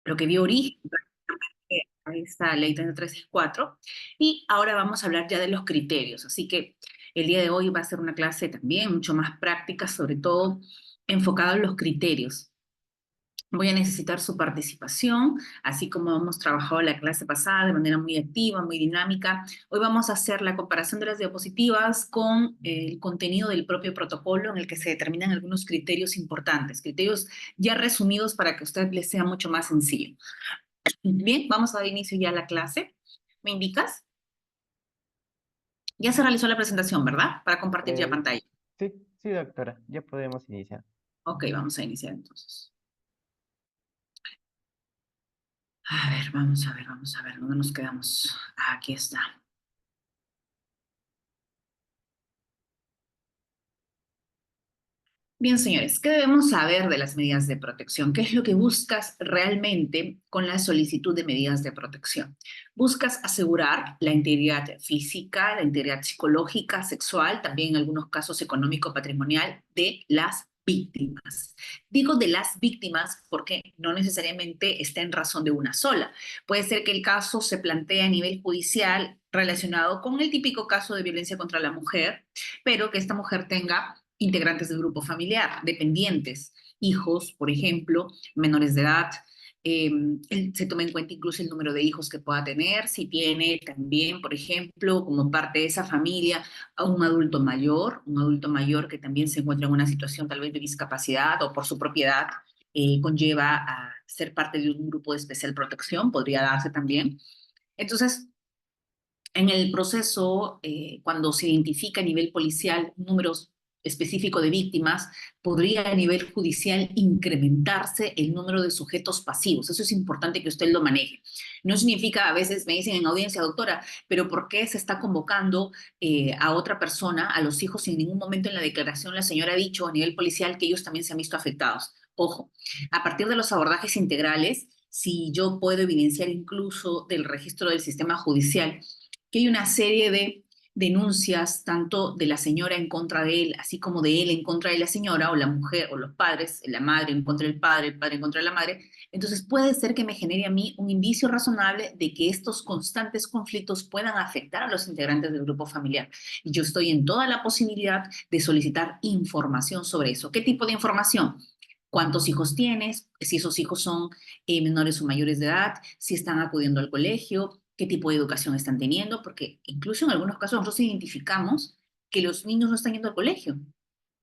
lo que dio origen a esta ley 3364. Y ahora vamos a hablar ya de los criterios. Así que el día de hoy va a ser una clase también mucho más práctica, sobre todo enfocada en los criterios. Voy a necesitar su participación, así como hemos trabajado la clase pasada de manera muy activa, muy dinámica. Hoy vamos a hacer la comparación de las diapositivas con el contenido del propio protocolo en el que se determinan algunos criterios importantes, criterios ya resumidos para que a usted les sea mucho más sencillo. Bien, vamos a dar inicio ya a la clase. ¿Me indicas? Ya se realizó la presentación, ¿verdad? Para compartir ya Eh, pantalla. sí, sí, doctora, ya podemos iniciar. Ok, vamos a iniciar entonces. A ver, vamos a ver, ¿dónde nos quedamos? Aquí está. Bien, señores, ¿qué debemos saber de las medidas de protección? ¿Qué es lo que buscas realmente con la solicitud de medidas de protección? Buscas asegurar la integridad física, la integridad psicológica, sexual, también en algunos casos económico-patrimonial de las víctimas. Digo de las víctimas porque no necesariamente está en razón de una sola. Puede ser que el caso se plantee a nivel judicial relacionado con el típico caso de violencia contra la mujer, pero que esta mujer tenga integrantes del grupo familiar, dependientes, hijos, por ejemplo, menores de edad. Eh, se toma en cuenta incluso el número de hijos que pueda tener, si tiene también, por ejemplo, como parte de esa familia, a un adulto mayor que también se encuentra en una situación tal vez de discapacidad o por su propiedad, conlleva a ser parte de un grupo de especial protección, podría darse también. Entonces, en el proceso, cuando se identifica a nivel policial números específico de víctimas, podría a nivel judicial incrementarse el número de sujetos pasivos. Eso es importante que usted lo maneje. No significa, a veces me dicen en audiencia, doctora, pero ¿por qué se está convocando a otra persona, a los hijos, si en ningún momento en la declaración la señora ha dicho a nivel policial que ellos también se han visto afectados? Ojo, a partir de los abordajes integrales, si yo puedo evidenciar incluso del registro del sistema judicial que hay una serie de denuncias tanto de la señora en contra de él, así como de él en contra de la señora, o la mujer, o los padres, la madre en contra del padre, el padre en contra de la madre. Entonces puede ser que me genere a mí un indicio razonable de que estos constantes conflictos puedan afectar a los integrantes del grupo familiar. Y yo estoy en toda la posibilidad de solicitar información sobre eso. ¿Qué tipo de información? ¿Cuántos hijos tienes? Si esos hijos son menores o mayores de edad, si están acudiendo al colegio, qué tipo de educación están teniendo, porque incluso en algunos casos nosotros identificamos que los niños no están yendo al colegio.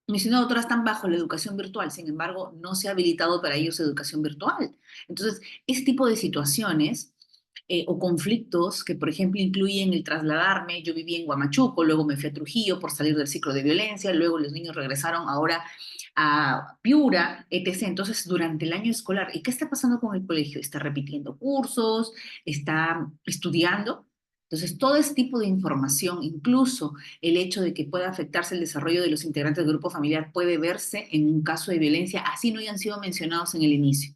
Mis doctora están bajo la educación virtual, sin embargo, no se ha habilitado para ellos educación virtual. Entonces, ese tipo de situaciones o conflictos que, por ejemplo, incluyen el trasladarme, yo viví en Huamachuco, luego me fui a Trujillo por salir del ciclo de violencia, luego los niños regresaron ahora a Piura, etc. Entonces, durante el año escolar, ¿y qué está pasando con el colegio? ¿Está repitiendo cursos? ¿Está estudiando? Entonces, todo ese tipo de información, incluso el hecho de que pueda afectarse el desarrollo de los integrantes del grupo familiar, puede verse en un caso de violencia, así no hayan sido mencionados en el inicio.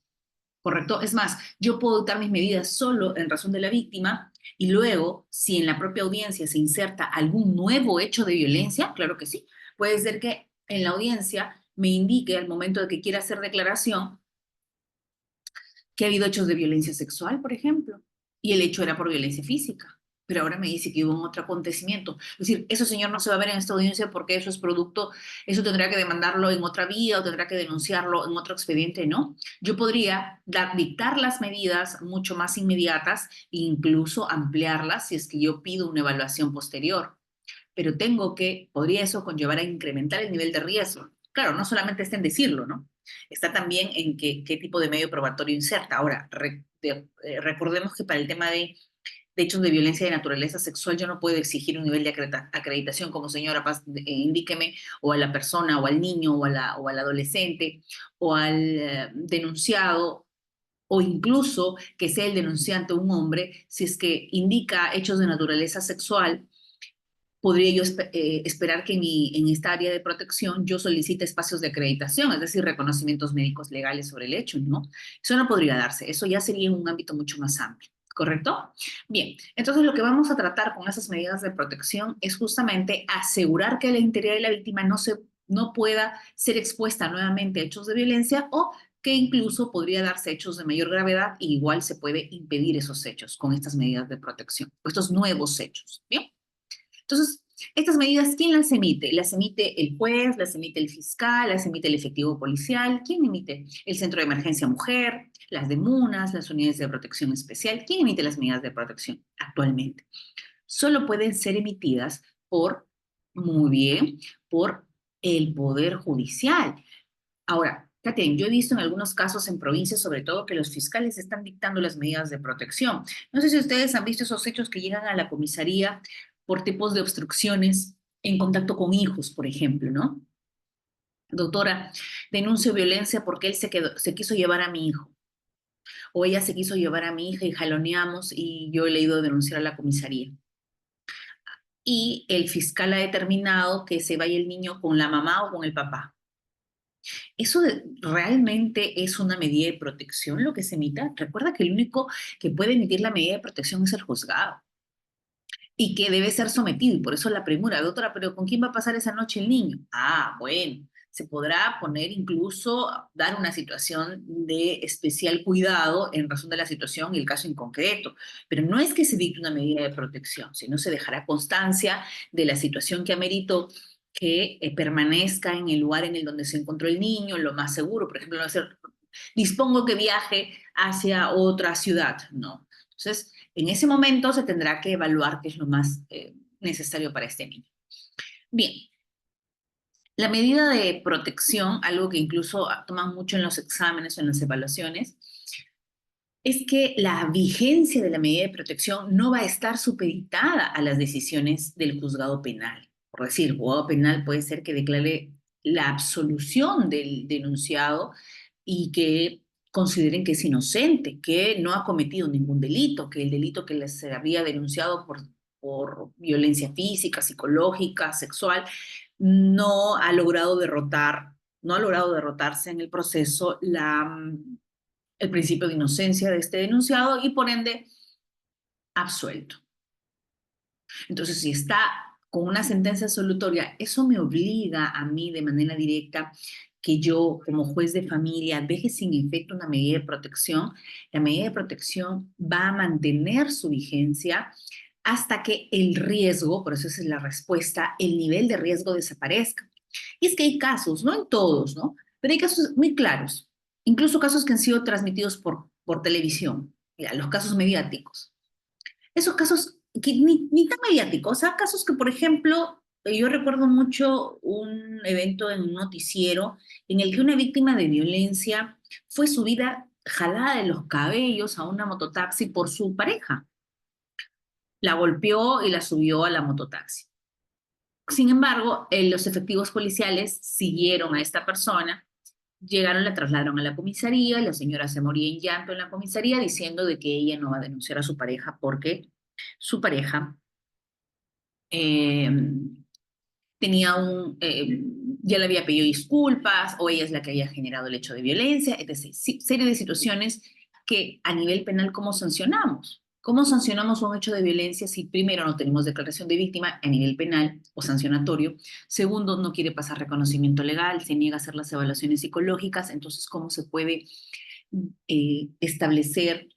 ¿Correcto? Es más, yo puedo dictar mis medidas solo en razón de la víctima y luego, si en la propia audiencia se inserta algún nuevo hecho de violencia, claro que sí. Puede ser que en la audiencia me indique al momento de que quiera hacer declaración que ha habido hechos de violencia sexual, por ejemplo, y el hecho era por violencia física, pero ahora me dice que hubo un otro acontecimiento. Es decir, eso señor no se va a ver en esta audiencia porque eso es producto, eso tendrá que demandarlo en otra vía o tendrá que denunciarlo en otro expediente, ¿no? Yo podría dictar las medidas mucho más inmediatas e incluso ampliarlas si es que yo pido una evaluación posterior, pero podría eso conllevar a incrementar el nivel de riesgo. Claro, no solamente está en decirlo, ¿no? Está también en qué tipo de medio probatorio inserta. Ahora, recordemos que para el tema de hechos de violencia de naturaleza sexual yo no puedo exigir un nivel de acreditación como señora, indíqueme, o a la persona, o al niño, o al adolescente, o al denunciado, o incluso que sea el denunciante un hombre, si es que indica hechos de naturaleza sexual, podría yo esperar que en esta área de protección yo solicite espacios de acreditación, es decir, reconocimientos médicos legales sobre el hecho, ¿no? Eso no podría darse, eso ya sería en un ámbito mucho más amplio. ¿Correcto? Bien, entonces lo que vamos a tratar con esas medidas de protección es justamente asegurar que la integridad de la víctima no pueda ser expuesta nuevamente a hechos de violencia o que incluso podría darse hechos de mayor gravedad y igual se puede impedir esos hechos con estas medidas de protección, estos nuevos hechos, ¿bien? Entonces, estas medidas, ¿quién las emite? Las emite el juez, las emite el fiscal, las emite el efectivo policial. ¿Quién emite? El Centro de Emergencia Mujer, las de MUNAS, las unidades de protección especial. ¿Quién emite las medidas de protección actualmente? Solo pueden ser emitidas por, muy bien, por el Poder Judicial. Ahora, Katherine, yo he visto en algunos casos en provincias, sobre todo, que los fiscales están dictando las medidas de protección. No sé si ustedes han visto esos hechos que llegan a la comisaría por tipos de obstrucciones en contacto con hijos, por ejemplo, ¿no? Doctora, denuncio violencia porque él se quiso llevar a mi hijo, o ella se quiso llevar a mi hija y jaloneamos y yo le he ido a denunciar a la comisaría. Y el fiscal ha determinado que se vaya el niño con la mamá o con el papá. ¿Realmente es una medida de protección lo que se emita? Recuerda que el único que puede emitir la medida de protección es el juzgado y que debe ser sometido, y por eso la premura. Doctora, pero ¿con quién va a pasar esa noche el niño? Ah, bueno, se podrá poner incluso, dar una situación de especial cuidado en razón de la situación y el caso en concreto, pero no es que se dicte una medida de protección, sino se dejará constancia de la situación que ameritó que permanezca en el lugar en el donde se encontró el niño, lo más seguro. Por ejemplo, no hacer, dispongo que viaje hacia otra ciudad, no. Entonces, en ese momento se tendrá que evaluar qué es lo más necesario para este niño. Bien, la medida de protección, algo que incluso toman mucho en los exámenes o en las evaluaciones, es que la vigencia de la medida de protección no va a estar supeditada a las decisiones del juzgado penal. Por decir, el juzgado penal puede ser que declare la absolución del denunciado y que consideren que es inocente, que no ha cometido ningún delito, que el delito que les había denunciado por violencia física, psicológica, sexual, no ha logrado derrotar, no ha logrado derrotarse en el proceso el principio de inocencia de este denunciado y por ende absuelto. Entonces, si está con una sentencia absolutoria, eso me obliga a mí de manera directa que yo, como juez de familia, deje sin efecto una medida de protección. La medida de protección va a mantener su vigencia hasta que el riesgo, por eso esa es la respuesta, el nivel de riesgo desaparezca. Y es que hay casos, no en todos, ¿no? Pero hay casos muy claros, incluso casos que han sido transmitidos por televisión, mira, los casos mediáticos. Esos casos que ni tan mediáticos, o sea, casos que, por ejemplo, yo recuerdo mucho un evento en un noticiero en el que una víctima de violencia fue subida jalada de los cabellos a una mototaxi por su pareja. La golpeó y la subió a la mototaxi. Sin embargo, los efectivos policiales siguieron a esta persona, llegaron, la trasladaron a la comisaría, la señora se moría en llanto en la comisaría diciendo de que ella no va a denunciar a su pareja porque su pareja eh, tenía ya le había pedido disculpas o ella es la que había generado el hecho de violencia, etc. Sí, serie de situaciones que a nivel penal, ¿cómo sancionamos? ¿Cómo sancionamos un hecho de violencia si primero no tenemos declaración de víctima a nivel penal o sancionatorio? Segundo, no quiere pasar reconocimiento legal, se niega a hacer las evaluaciones psicológicas, entonces, ¿cómo se puede establecer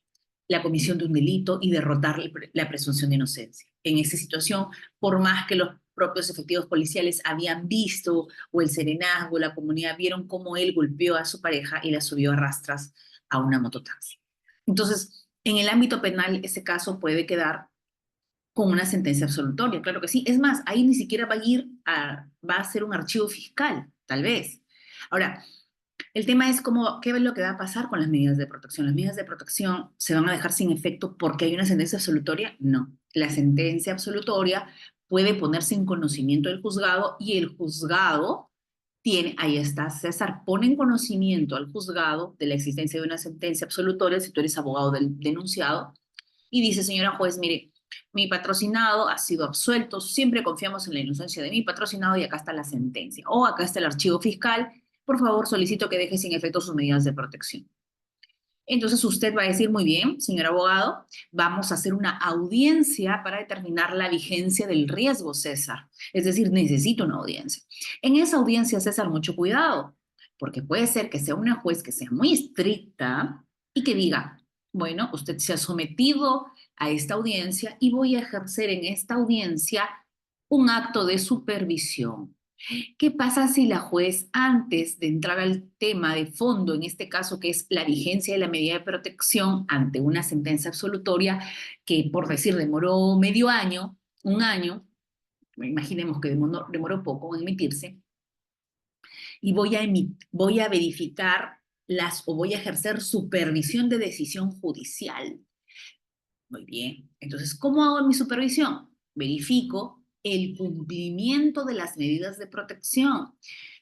la comisión de un delito y derrotar la presunción de inocencia? En esa situación, por más que los propios efectivos policiales habían visto, o el serenazgo, la comunidad, vieron cómo él golpeó a su pareja y la subió a rastras a una mototaxi. Entonces, en el ámbito penal, ese caso puede quedar con una sentencia absolutoria, claro que sí. Es más, ahí ni siquiera va a ser un archivo fiscal, tal vez. Ahora, el tema es qué es lo que va a pasar con las medidas de protección. ¿Las medidas de protección se van a dejar sin efecto porque hay una sentencia absolutoria? No. La sentencia absolutoria puede ponerse en conocimiento del juzgado y el juzgado ahí está, César, pone en conocimiento al juzgado de la existencia de una sentencia absolutoria si tú eres abogado del denunciado y dice, señora juez, mire, mi patrocinado ha sido absuelto, siempre confiamos en la inocencia de mi patrocinado y acá está la sentencia. O acá está el archivo fiscal, por favor solicito que deje sin efecto sus medidas de protección. Entonces usted va a decir, muy bien, señor abogado, vamos a hacer una audiencia para determinar la vigencia del riesgo, César. Es decir, necesito una audiencia. En esa audiencia, César, mucho cuidado, Porque puede ser que sea una juez que sea muy estricta y que diga, bueno, usted se ha sometido a esta audiencia y voy a ejercer en esta audiencia un acto de supervisión. ¿Qué pasa si la juez, antes de entrar al tema de fondo, en este caso que es la vigencia de la medida de protección ante una sentencia absolutoria que, por decir, demoró medio año, un año, imaginemos que demoró poco en emitirse, y voy a verificar o voy a ejercer supervisión de decisión judicial? Muy bien. Entonces, ¿cómo hago mi supervisión? Verifico el cumplimiento de las medidas de protección.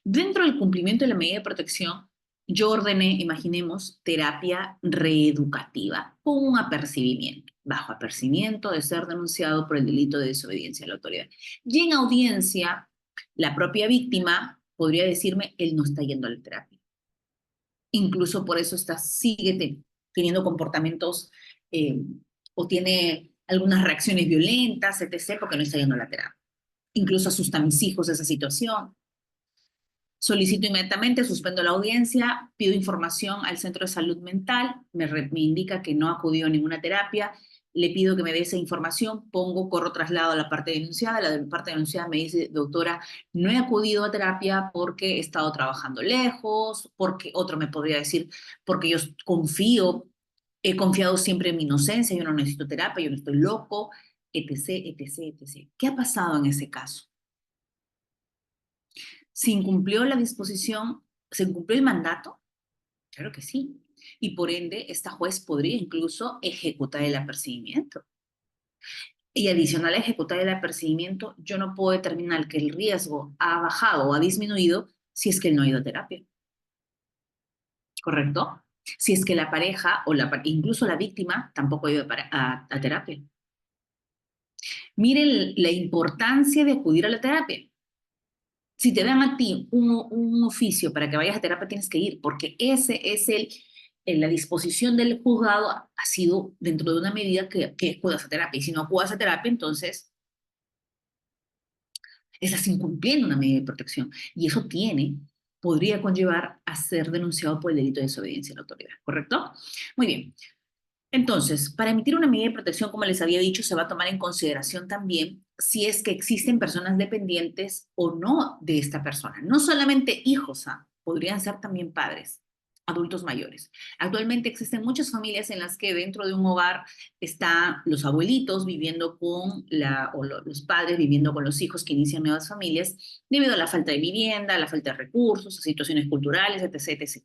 Dentro del cumplimiento de la medida de protección, yo ordené, imaginemos, terapia reeducativa con un apercibimiento, bajo apercibimiento de ser denunciado por el delito de desobediencia a la autoridad. Y en audiencia, la propia víctima podría decirme, él no está yendo a la terapia. Incluso por eso sigue teniendo comportamientos eh, o tiene algunas reacciones violentas, etc., porque no está yendo a la terapia. Incluso asusta a mis hijos esa situación. Solicito inmediatamente, suspendo la audiencia, pido información al centro de salud mental, me indica que no acudió a ninguna terapia, le pido que me dé esa información, corro traslado a la parte denunciada, la parte denunciada me dice, doctora, no he acudido a terapia porque he estado trabajando lejos, porque otro me podría decir, porque yo he confiado siempre en mi inocencia, yo no necesito terapia, yo no estoy loco, etc., etc., etc. ¿Qué ha pasado en ese caso? ¿Se incumplió la disposición? ¿Se incumplió el mandato? Claro que sí. Y por ende, esta juez podría incluso ejecutar el apercibimiento. Y adicional a ejecutar el apercibimiento, yo no puedo determinar que el riesgo ha bajado o ha disminuido si es que él no ha ido a terapia. ¿Correcto? Si es que la pareja o incluso la víctima tampoco ha ido a terapia. Miren la importancia de acudir a la terapia. Si te dan a ti un oficio para que vayas a terapia, tienes que ir, porque ese es la disposición del juzgado ha sido dentro de una medida que acudas a terapia. Y si no acudas a terapia, entonces estás incumpliendo una medida de protección. Y eso podría conllevar a ser denunciado por el delito de desobediencia a la autoridad, ¿correcto? Muy bien. Entonces, para emitir una medida de protección, como les había dicho, se va a tomar en consideración también si es que existen personas dependientes o no de esta persona. No solamente hijos, podrían ser también padres, adultos mayores. Actualmente existen muchas familias en las que dentro de un hogar están los abuelitos viviendo los padres viviendo con los hijos que inician nuevas familias debido a la falta de vivienda, a la falta de recursos, a situaciones culturales, etc., etc.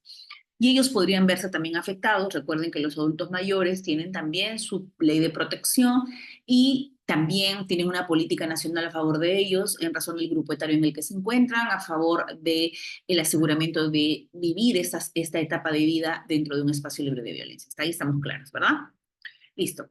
Y ellos podrían verse también afectados. Recuerden que los adultos mayores tienen también su ley de protección y también tienen una política nacional a favor de ellos en razón del grupo etario en el que se encuentran, a favor del aseguramiento de vivir esta etapa de vida dentro de un espacio libre de violencia. Hasta ahí estamos claros, ¿verdad? Listo.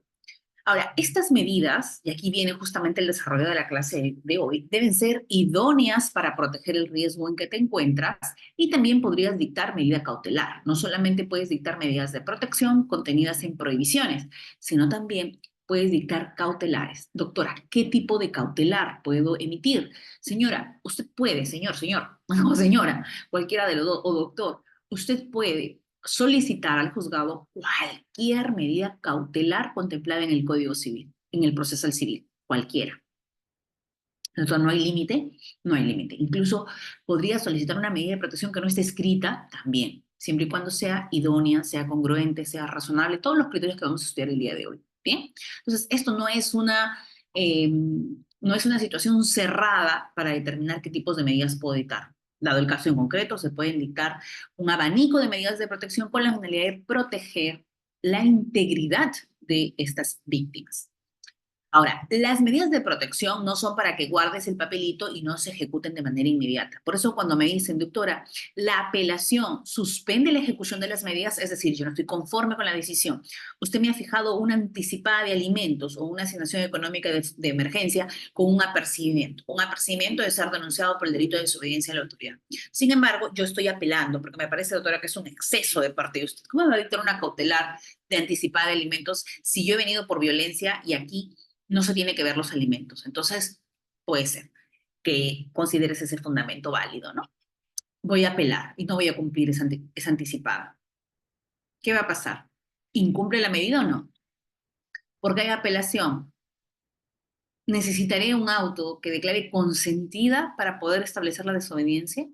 Ahora, estas medidas, y aquí viene justamente el desarrollo de la clase de hoy, deben ser idóneas para proteger el riesgo en que te encuentras y también podrías dictar medida cautelar. No solamente puedes dictar medidas de protección contenidas en prohibiciones, sino también puedes dictar cautelares. Doctora, ¿qué tipo de cautelar puedo emitir? Señora, usted puede, señor, o señora, cualquiera de los dos, o doctor, usted puede solicitar al juzgado cualquier medida cautelar contemplada en el Código Civil, en el procesal civil, cualquiera. Entonces, no hay límite, no hay límite. Incluso podría solicitar una medida de protección que no esté escrita también, siempre y cuando sea idónea, sea congruente, sea razonable, todos los criterios que vamos a estudiar el día de hoy. ¿Bien? Entonces, esto no es una situación cerrada para determinar qué tipos de medidas puedo dictar. Dado el caso en concreto, se pueden dictar un abanico de medidas de protección con la finalidad de proteger la integridad de estas víctimas. Ahora, las medidas de protección no son para que guardes el papelito y no se ejecuten de manera inmediata. Por eso cuando me dicen, doctora, la apelación suspende la ejecución de las medidas, es decir, yo no estoy conforme con la decisión. Usted me ha fijado una anticipada de alimentos o una asignación económica de emergencia con un apercibimiento. Un apercibimiento de ser denunciado por el delito de desobediencia a la autoridad. Sin embargo, yo estoy apelando porque me parece, doctora, que es un exceso de parte de usted. ¿Cómo me va a dictar una cautelar de anticipada de alimentos si yo he venido por violencia y aquí no se tiene que ver los alimentos? Entonces, puede ser que consideres ese fundamento válido, ¿no? voy a apelar y no voy a cumplir esa anticipada. ¿Qué va a pasar? ¿Incumple la medida o no? Porque hay apelación. ¿Necesitaré un auto que declare consentida para poder establecer la desobediencia?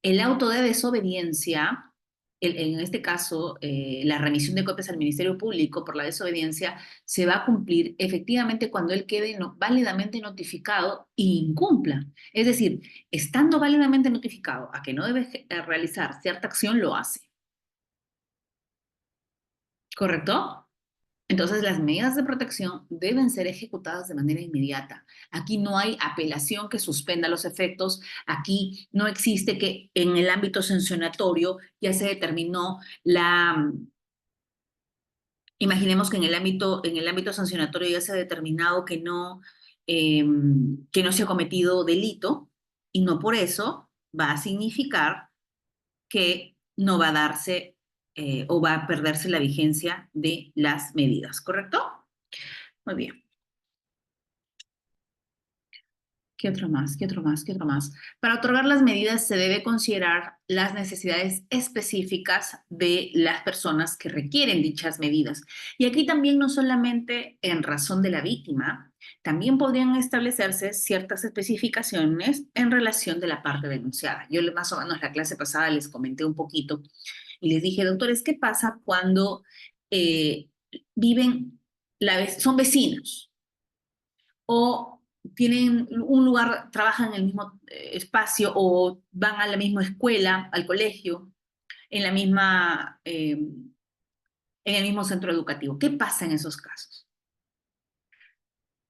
El auto de desobediencia, en este caso, la remisión de copias al Ministerio Público por la desobediencia, se va a cumplir efectivamente cuando él quede válidamente notificado e incumpla. Es decir, estando válidamente notificado a que no debe realizar cierta acción, lo hace. ¿Correcto? Entonces, las medidas de protección deben ser ejecutadas de manera inmediata. Aquí no hay apelación que suspenda los efectos. Aquí no existe que en el ámbito sancionatorio ya se determinó imaginemos que en el ámbito sancionatorio ya se ha determinado eh, que no se ha cometido delito y no por eso va a significar que no va a darse o va a perderse la vigencia de las medidas, ¿correcto? Muy bien. ¿Qué otro más? ¿Qué otro más? ¿Qué otro más? Para otorgar las medidas se debe considerar las necesidades específicas de las personas que requieren dichas medidas. Y aquí también no solamente en razón de la víctima, también podrían establecerse ciertas especificaciones en relación de la parte denunciada. Yo más o menos la clase pasada les comenté un poquito y les dije, doctores, ¿qué pasa cuando eh, viven, son vecinos? O tienen un lugar, trabajan en el mismo espacio o van a la misma escuela, al colegio, en la misma, en el mismo centro educativo. ¿Qué pasa en esos casos?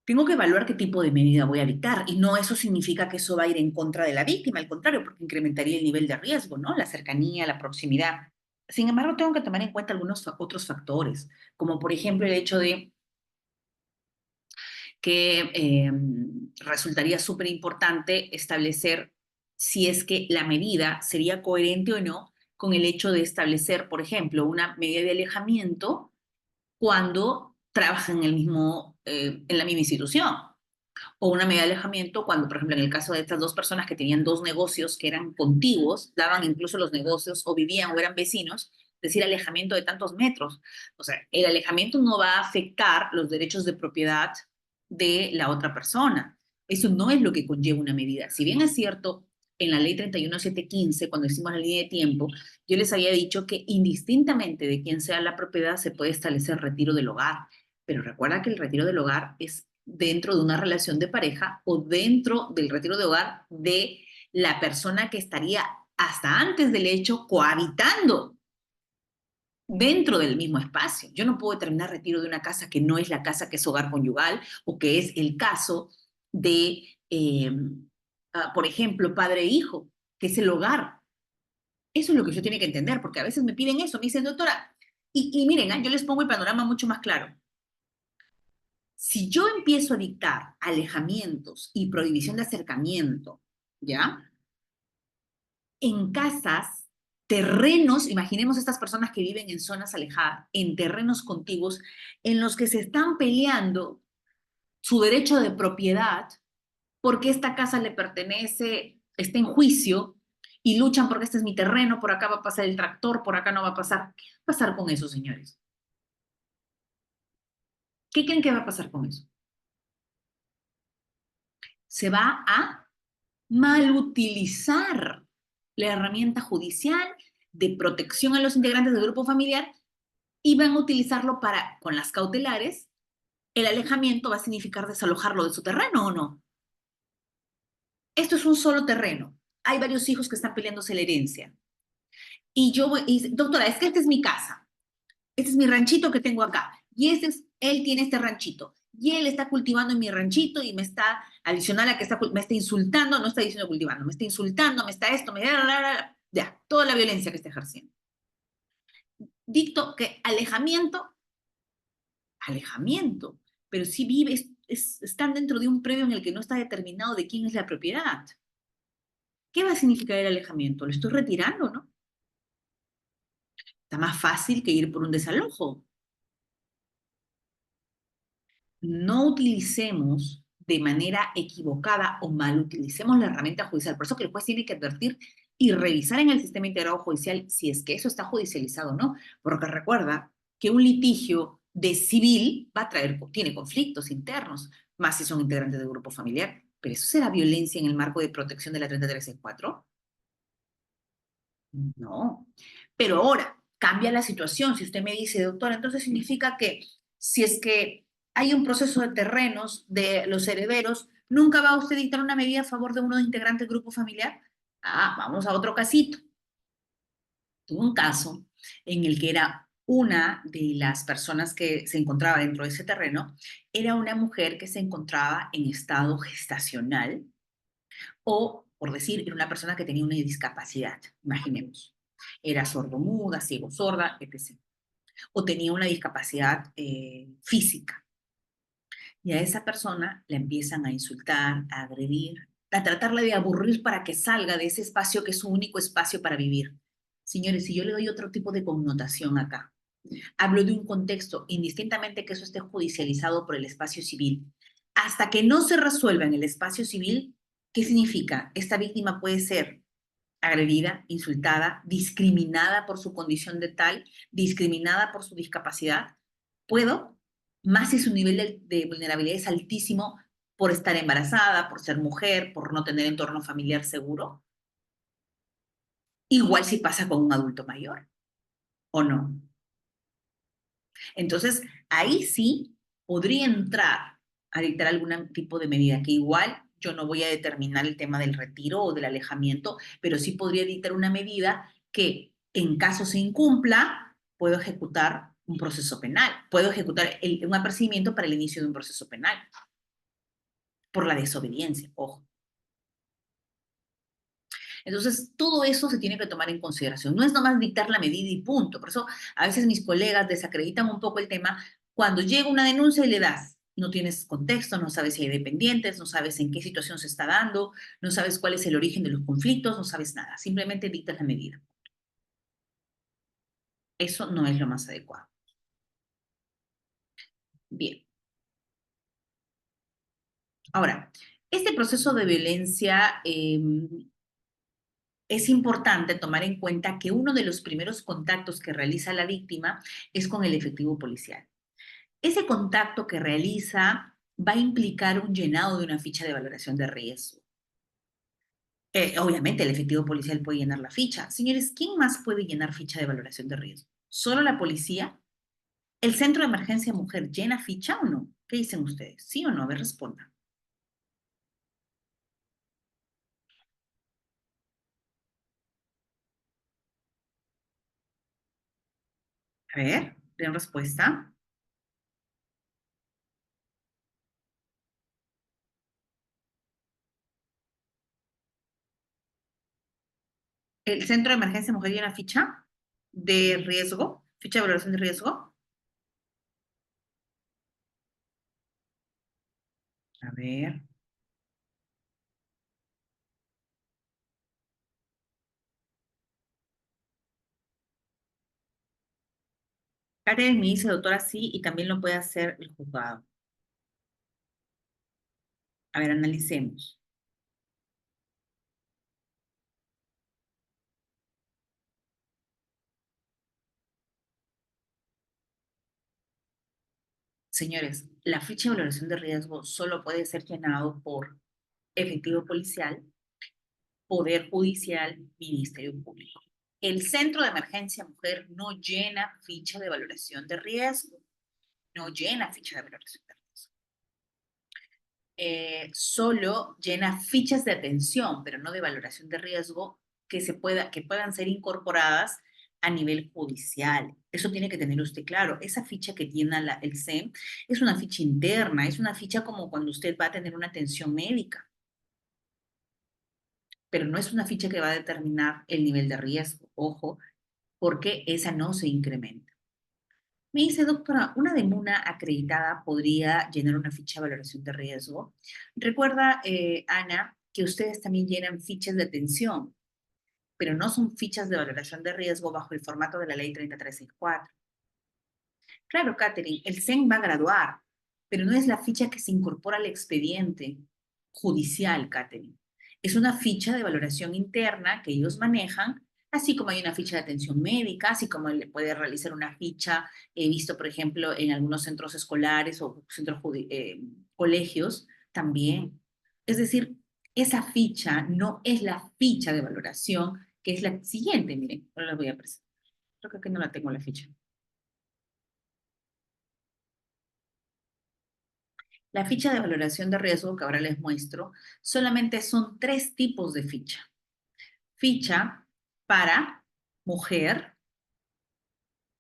Tengo que evaluar qué tipo de medida voy a dictar y no eso significa que eso va a ir en contra de la víctima, al contrario, porque incrementaría el nivel de riesgo, ¿no? La cercanía, la proximidad. Sin embargo, tengo que tomar en cuenta algunos otros factores, como por ejemplo el hecho de que resultaría súper importante establecer si es que la medida sería coherente o no con el hecho de establecer, por ejemplo, una medida de alejamiento cuando trabajan en la misma institución. O una medida de alejamiento cuando, por ejemplo, en el caso de estas dos personas que tenían dos negocios que eran contiguos, daban incluso los negocios o vivían o eran vecinos, es decir, alejamiento de tantos metros. O sea, el alejamiento no va a afectar los derechos de propiedad de la otra persona. Eso no es lo que conlleva una medida. Si bien es cierto, en la ley 31715, cuando hicimos la línea de tiempo, yo les había dicho que indistintamente de quién sea la propiedad, se puede establecer retiro del hogar. Pero recuerda que el retiro del hogar es dentro de una relación de pareja o dentro del retiro de hogar de la persona que estaría hasta antes del hecho cohabitando dentro del mismo espacio. Yo no puedo determinar retiro de una casa que no es la casa que es hogar conyugal o que es el caso de, por ejemplo, padre e hijo, que es el hogar. Eso es lo que yo tiene que entender, porque a veces me piden eso, me dicen, doctora, y miren, yo les pongo el panorama mucho más claro. Si yo empiezo a dictar alejamientos y prohibición de acercamiento, ¿ya? En casas, terrenos, imaginemos estas personas que viven en zonas alejadas, en terrenos contiguos, en los que se están peleando su derecho de propiedad, porque esta casa le pertenece, está en juicio, y luchan porque este es mi terreno, por acá va a pasar el tractor, por acá no va a pasar. ¿Qué va a pasar con eso, señores? ¿Qué creen que va a pasar con eso? Se va a malutilizar la herramienta judicial de protección a los integrantes del grupo familiar y van a utilizarlo para, con las cautelares, el alejamiento va a significar desalojarlo de su terreno o no. Esto es un solo terreno. Hay varios hijos que están peleándose la herencia. Y yo voy, y, doctora, es que esta es mi casa. Este es mi ranchito que tengo acá. Y él tiene este ranchito. Y él está cultivando en mi ranchito y me está, adicional a que me está insultando, no está diciendo cultivando, me está insultando, me está esto, ya, toda la violencia que está ejerciendo. Dicto que alejamiento, pero si vives, están dentro de un predio en el que no está determinado de quién es la propiedad. ¿Qué va a significar el alejamiento? Lo estoy retirando, ¿no? Está más fácil que ir por un desalojo. No utilicemos de manera equivocada o mal utilicemos la herramienta judicial. Por eso que el juez tiene que advertir y revisar en el sistema integrado judicial si es que eso está judicializado o no. Porque recuerda que un litigio de civil tiene conflictos internos, más si son integrantes del grupo familiar. ¿Pero eso será violencia en el marco de protección de la 3364? No. Pero ahora, cambia la situación. Si usted me dice, doctora, entonces significa que si es que hay un proceso de terrenos de los herederos, ¿nunca va a usted dictar una medida a favor de uno de integrantes del grupo familiar? Ah, vamos a otro casito. Tuve un caso en el que era una de las personas que se encontraba dentro de ese terreno, era una mujer que se encontraba en estado gestacional o, por decir, era una persona que tenía una discapacidad, imaginemos. Era sordomuda, ciego, sorda, etc. O tenía una discapacidad física. Y a esa persona la empiezan a insultar, a agredir, a tratarla de aburrir para que salga de ese espacio que es su único espacio para vivir. Señores, si yo le doy otro tipo de connotación acá, hablo de un contexto, indistintamente que eso esté judicializado por el espacio civil, hasta que no se resuelva en el espacio civil, ¿qué significa? Esta víctima puede ser agredida, insultada, discriminada por su condición de tal, discriminada por su discapacidad. ¿Puedo? Más si su nivel de vulnerabilidad es altísimo por estar embarazada, por ser mujer, por no tener entorno familiar seguro. Igual si pasa con un adulto mayor, ¿o no? Entonces, ahí sí podría entrar a dictar algún tipo de medida, que igual yo no voy a determinar el tema del retiro o del alejamiento, pero sí podría dictar una medida que en caso se incumpla, puedo ejecutar un proceso penal, puedo ejecutar un apercibimiento para el inicio de un proceso penal por la desobediencia, ojo. Entonces, todo eso se tiene que tomar en consideración. No es nomás dictar la medida y punto. Por eso, a veces mis colegas desacreditan un poco el tema. Cuando llega una denuncia y le das, no tienes contexto, no sabes si hay dependientes, no sabes en qué situación se está dando, no sabes cuál es el origen de los conflictos, no sabes nada. Simplemente dictas la medida. Eso no es lo más adecuado. Bien. Ahora, este proceso de violencia es importante tomar en cuenta que uno de los primeros contactos que realiza la víctima es con el efectivo policial. Ese contacto que realiza va a implicar un llenado de una ficha de valoración de riesgo. Obviamente el efectivo policial puede llenar la ficha. Señores, ¿quién más puede llenar ficha de valoración de riesgo? ¿Solo la policía? ¿El centro de emergencia mujer llena ficha o no? ¿Qué dicen ustedes? ¿Sí o no? A ver, respondan. A ver, den respuesta. ¿El centro de emergencia mujer llena ficha de riesgo? ¿Ficha de valoración de riesgo? A ver. Karen me dice, doctora, sí, y también lo puede hacer el juzgado. A ver, analicemos. Señores, la ficha de valoración de riesgo solo puede ser llenado por efectivo policial, Poder Judicial, Ministerio Público. El Centro de Emergencia Mujer no llena ficha de valoración de riesgo, no llena ficha de valoración de riesgo. Solo llena fichas de atención, pero no de valoración de riesgo que puedan ser incorporadas a nivel judicial. Eso tiene que tener usted claro. Esa ficha que tiene el SEM es una ficha interna, es una ficha como cuando usted va a tener una atención médica, pero no es una ficha que va a determinar el nivel de riesgo, ojo, porque esa no se incrementa. Me dice, doctora, ¿una demuna acreditada podría llenar una ficha de valoración de riesgo? Recuerda, Ana, que ustedes también llenan fichas de atención, pero no son fichas de valoración de riesgo bajo el formato de la ley 3364. Claro, Catherine, el SEN va a graduar. pero no es la ficha que se incorpora al expediente judicial, Catherine. Es una ficha de valoración interna que ellos manejan, así como hay una ficha de atención médica, así como le puede realizar una ficha, he visto, por ejemplo, en algunos centros escolares o colegios también. Es decir, esa ficha no es la ficha de valoración, que es la siguiente, miren, ahora la voy a presentar. Creo que aquí no la tengo la ficha. La ficha de valoración de riesgo que ahora les muestro, solamente son tres tipos de ficha. Ficha para mujer,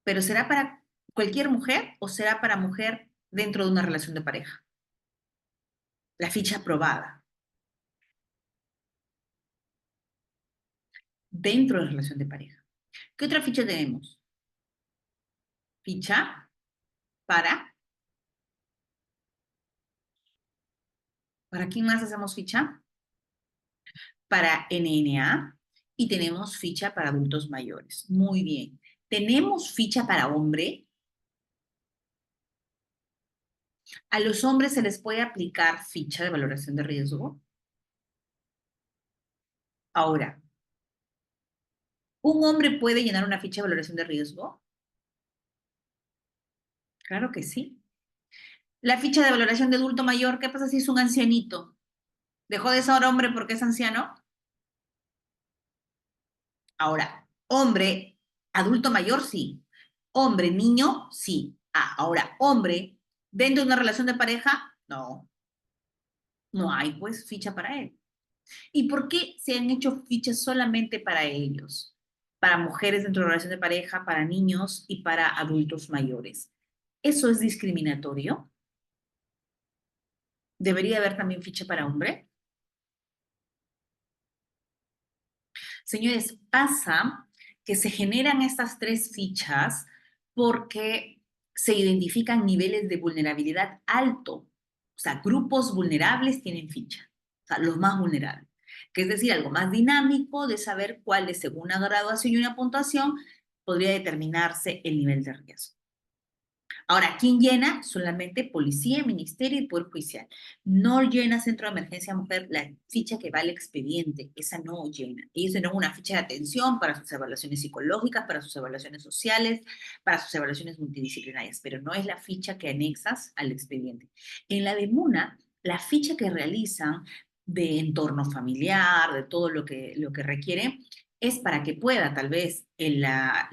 pero ¿será para cualquier mujer o será para mujer dentro de una relación de pareja? La ficha aprobada dentro de la relación de pareja. ¿Qué otra ficha tenemos? Ficha para, ¿para quién más hacemos ficha? Para NNA y tenemos ficha para adultos mayores. Muy bien. ¿Tenemos ficha para hombre? ¿A los hombres se les puede aplicar ficha de valoración de riesgo? Ahora, ¿un hombre puede llenar una ficha de valoración de riesgo? Claro que sí. La ficha de valoración de adulto mayor, ¿qué pasa si es un ancianito? ¿Dejó de ser hombre porque es anciano? Ahora, hombre, adulto mayor, sí. Hombre, niño, sí. Ah, ahora, hombre, dentro de una relación de pareja, no. No hay, pues, ficha para él. ¿Y por qué se han hecho fichas solamente para ellos? Para mujeres dentro de la relación de pareja, para niños y para adultos mayores. ¿Eso es discriminatorio? ¿Debería haber también ficha para hombre? Señores, pasa que se generan estas tres fichas porque se identifican niveles de vulnerabilidad alto. O sea, grupos vulnerables tienen ficha, o sea, los más vulnerables. Que es decir, algo más dinámico de saber cuál es, según una graduación y una puntuación, podría determinarse el nivel de riesgo. Ahora, ¿quién llena? Solamente policía, ministerio y poder judicial. No llena Centro de Emergencia Mujer la ficha que va al expediente, esa no llena. Ellos tienen una ficha de atención para sus evaluaciones psicológicas, para sus evaluaciones sociales, para sus evaluaciones multidisciplinarias, pero no es la ficha que anexas al expediente. En la de MUNA, la ficha que realizan de entorno familiar, de todo lo que requiere, es para que pueda tal vez en la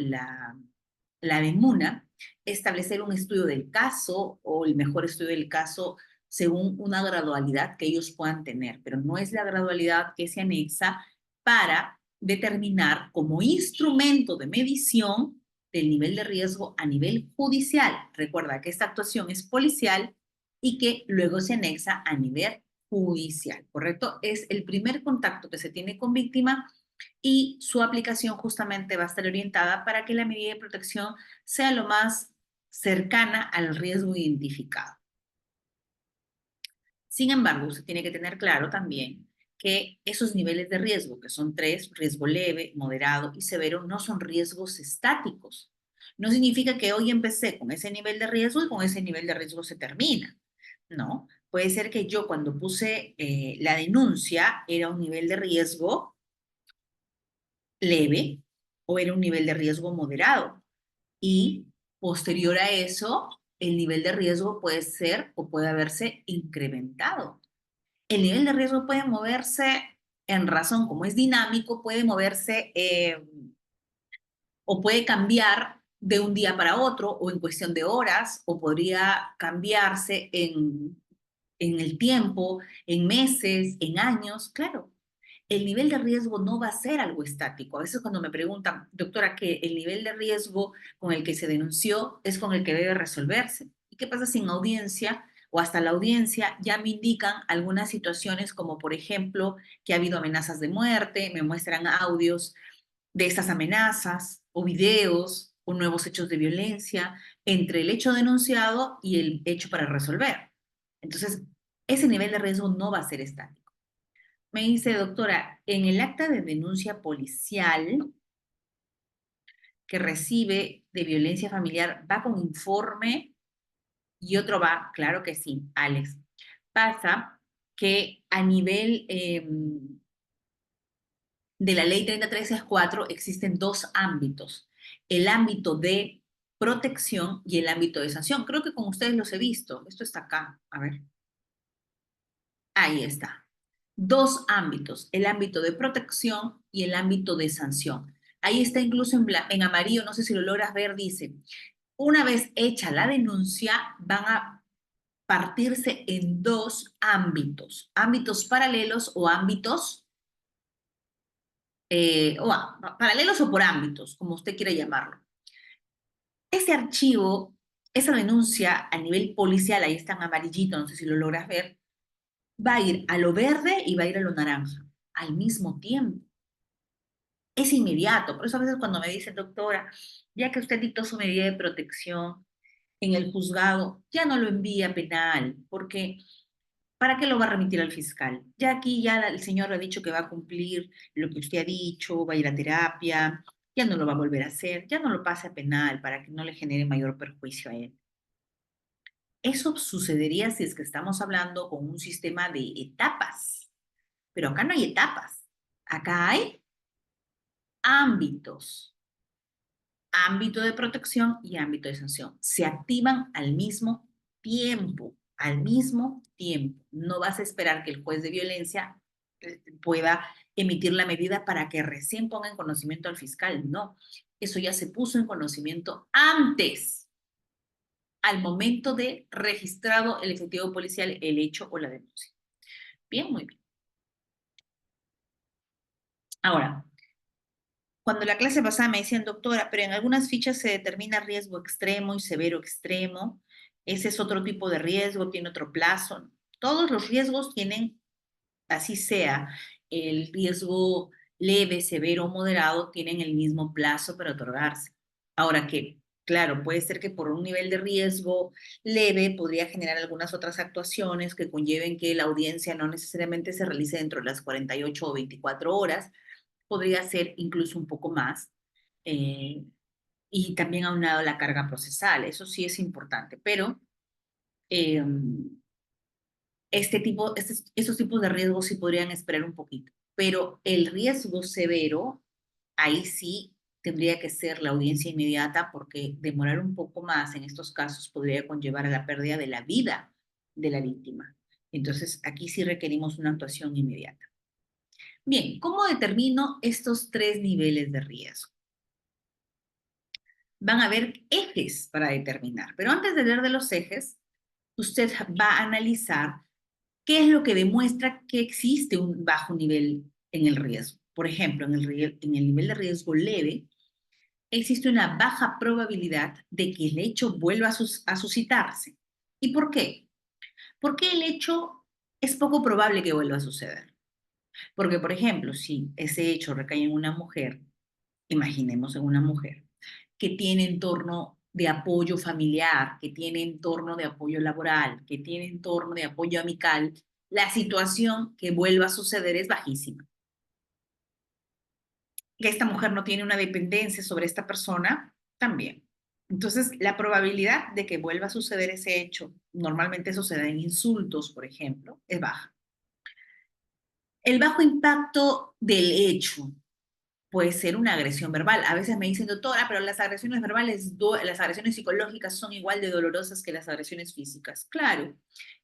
de MUNA establecer un estudio del caso o el mejor estudio del caso según una gradualidad que ellos puedan tener, pero no es la gradualidad que se anexa para determinar como instrumento de medición del nivel de riesgo a nivel judicial. Recuerda que esta actuación es policial y que luego se anexa a nivel judicial, ¿correcto? Es el primer contacto que se tiene con víctima y su aplicación justamente va a estar orientada para que la medida de protección sea lo más cercana al riesgo identificado. Sin embargo, usted tiene que tener claro también que esos niveles de riesgo, que son tres, riesgo leve, moderado y severo, no son riesgos estáticos. No significa que hoy empecé con ese nivel de riesgo y con ese nivel de riesgo se termina. No, puede ser que yo cuando puse la denuncia era un nivel de riesgo leve o era un nivel de riesgo moderado. Y posterior a eso, el nivel de riesgo puede ser o puede haberse incrementado. El nivel de riesgo puede moverse en razón, como es dinámico, puede moverse o puede cambiar de un día para otro o en cuestión de horas o podría cambiarse en el tiempo, en meses, en años, claro. El nivel de riesgo no va a ser algo estático. A veces cuando me preguntan, doctora, que el nivel de riesgo con el que se denunció es con el que debe resolverse. ¿Y qué pasa si en audiencia o hasta la audiencia ya me indican algunas situaciones como, por ejemplo, que ha habido amenazas de muerte, me muestran audios de esas amenazas o videos o nuevos hechos de violencia entre el hecho denunciado y el hecho para resolver? Entonces, ese nivel de riesgo no va a ser estático. Me dice, doctora, en el acta de denuncia policial que recibe de violencia familiar, ¿va con informe y otro va, claro que sí, Alex. Pasa que a nivel de la ley 30.364 existen dos ámbitos, el ámbito de protección y el ámbito de sanción. Creo que con ustedes los he visto. Esto está acá. A ver. Ahí está. Dos ámbitos, el ámbito de protección y el ámbito de sanción. Ahí está incluso en amarillo, no sé si lo logras ver, dice, una vez hecha la denuncia, van a partirse en dos ámbitos, ámbitos paralelos o ámbitos, paralelos o por ámbitos, como usted quiera llamarlo. Ese archivo, esa denuncia a nivel policial, ahí está en amarillito, no sé si lo logras ver, va a ir a lo verde y va a ir a lo naranja al mismo tiempo. Es inmediato. Por eso a veces cuando me dicen, doctora, ya que usted dictó su medida de protección en el juzgado, ya no lo envía a penal, porque ¿para qué lo va a remitir al fiscal? Ya aquí ya el señor ha dicho que va a cumplir lo que usted ha dicho, va a ir a terapia, ya no lo va a volver a hacer, ya no lo pase a penal para que no le genere mayor perjuicio a él. Eso sucedería si es que estamos hablando con un sistema de etapas, pero acá no hay etapas, acá hay ámbitos, ámbito de protección y ámbito de sanción. Se activan al mismo tiempo, al mismo tiempo. No vas a esperar que el juez de violencia pueda emitir la medida para que recién ponga en conocimiento al fiscal. No, eso ya se puso en conocimiento antes, al momento de registrado el efectivo policial el hecho o la denuncia. Bien, muy bien. Ahora, cuando la clase pasada me decían, doctora, pero en algunas fichas se determina riesgo extremo y severo extremo, ese es otro tipo de riesgo, tiene otro plazo. Todos los riesgos tienen, así sea, el riesgo leve, severo o moderado, tienen el mismo plazo para otorgarse. Ahora que, claro, puede ser que por un nivel de riesgo leve podría generar algunas otras actuaciones que conlleven que la audiencia no necesariamente se realice dentro de las 48 o 24 horas, podría ser incluso un poco más, eh, y también aunado la carga procesal, eso sí es importante, pero eh, esos tipos de riesgos sí podrían esperar un poquito, pero el riesgo severo, ahí sí tendría que ser la audiencia inmediata porque demorar un poco más en estos casos podría conllevar a la pérdida de la vida de la víctima. Entonces, aquí sí requerimos una actuación inmediata. Bien, ¿cómo determino estos tres niveles de riesgo? Van a haber ejes para determinar, pero antes de hablar de los ejes, usted va a analizar qué es lo que demuestra que existe un bajo nivel en el riesgo. Por ejemplo, en el nivel de riesgo leve, existe una baja probabilidad de que el hecho vuelva a suscitarse. ¿Y por qué? Porque el hecho es poco probable que vuelva a suceder. Porque, por ejemplo, si ese hecho recae en una mujer, imaginemos en una mujer, que tiene entorno de apoyo familiar, que tiene entorno de apoyo laboral, que tiene entorno de apoyo amical, la situación que vuelva a suceder es bajísima. Que esta mujer no tiene una dependencia sobre esta persona, también. Entonces, la probabilidad de que vuelva a suceder ese hecho, normalmente eso se da en insultos, por ejemplo, es baja. El bajo impacto del hecho, puede ser una agresión verbal. A veces me dicen, doctora, pero las agresiones verbales, las agresiones psicológicas son igual de dolorosas que las agresiones físicas. Claro,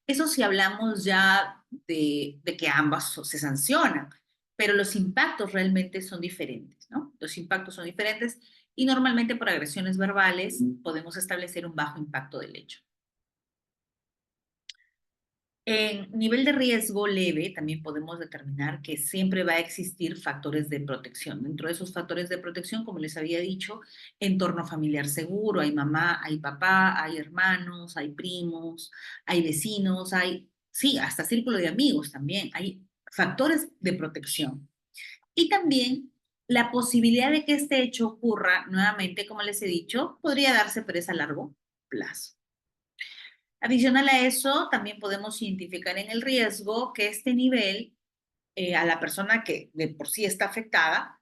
eso si hablamos ya de que ambas se sancionan, pero los impactos realmente son diferentes, ¿no? Los impactos son diferentes y normalmente por agresiones verbales podemos establecer un bajo impacto del hecho. En nivel de riesgo leve, también podemos determinar que siempre va a existir factores de protección. Dentro de esos factores de protección, como les había dicho, entorno familiar seguro, hay mamá, hay papá, hay hermanos, hay primos, hay vecinos, hay, sí, hasta círculo de amigos también, hay factores de protección. Y también la posibilidad de que este hecho ocurra, nuevamente, como les he dicho, podría darse, pero es a largo plazo. Adicional a eso, también podemos identificar en el riesgo que este nivel a la persona que de por sí está afectada,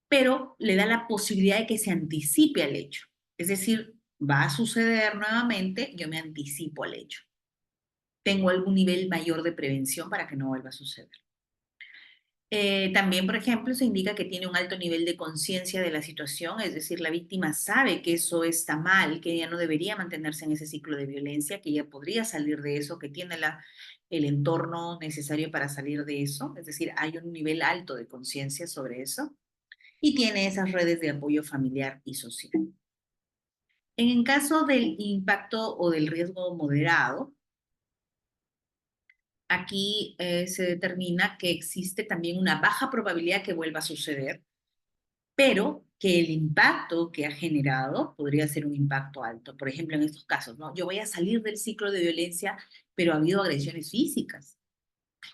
pero le da la posibilidad de que se anticipe al hecho. Es decir, va a suceder nuevamente, yo me anticipo al hecho. Tengo algún nivel mayor de prevención para que no vuelva a suceder. También, por ejemplo, se indica que tiene un alto nivel de conciencia de la situación, es decir, la víctima sabe que eso está mal, que ella no debería mantenerse en ese ciclo de violencia, que ella podría salir de eso, que tiene el entorno necesario para salir de eso, es decir, hay un nivel alto de conciencia sobre eso y tiene esas redes de apoyo familiar y social. En el caso del impacto o del riesgo moderado, aquí se determina que existe también una baja probabilidad que vuelva a suceder, pero que el impacto que ha generado podría ser un impacto alto. Por ejemplo, en estos casos, ¿no? Yo voy a salir del ciclo de violencia, pero ha habido agresiones físicas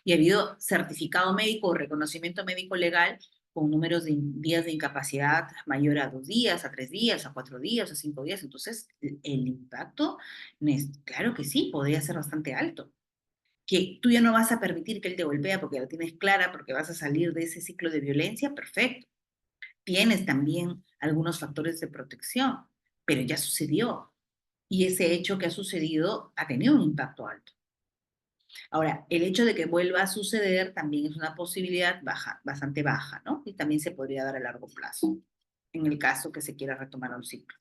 y ha habido certificado médico o reconocimiento médico legal con números de días de incapacidad mayor a 2 días, a 3 días, a 4 días, a 5 días. Entonces, el impacto, claro que sí, podría ser bastante alto. Que tú ya no vas a permitir que él te golpea porque la tienes clara, porque vas a salir de ese ciclo de violencia, perfecto. Tienes también algunos factores de protección, pero ya sucedió. Y ese hecho que ha sucedido ha tenido un impacto alto. Ahora, el hecho de que vuelva a suceder también es una posibilidad baja, bastante baja, ¿no? Y también se podría dar a largo plazo, en el caso que se quiera retomar un ciclo.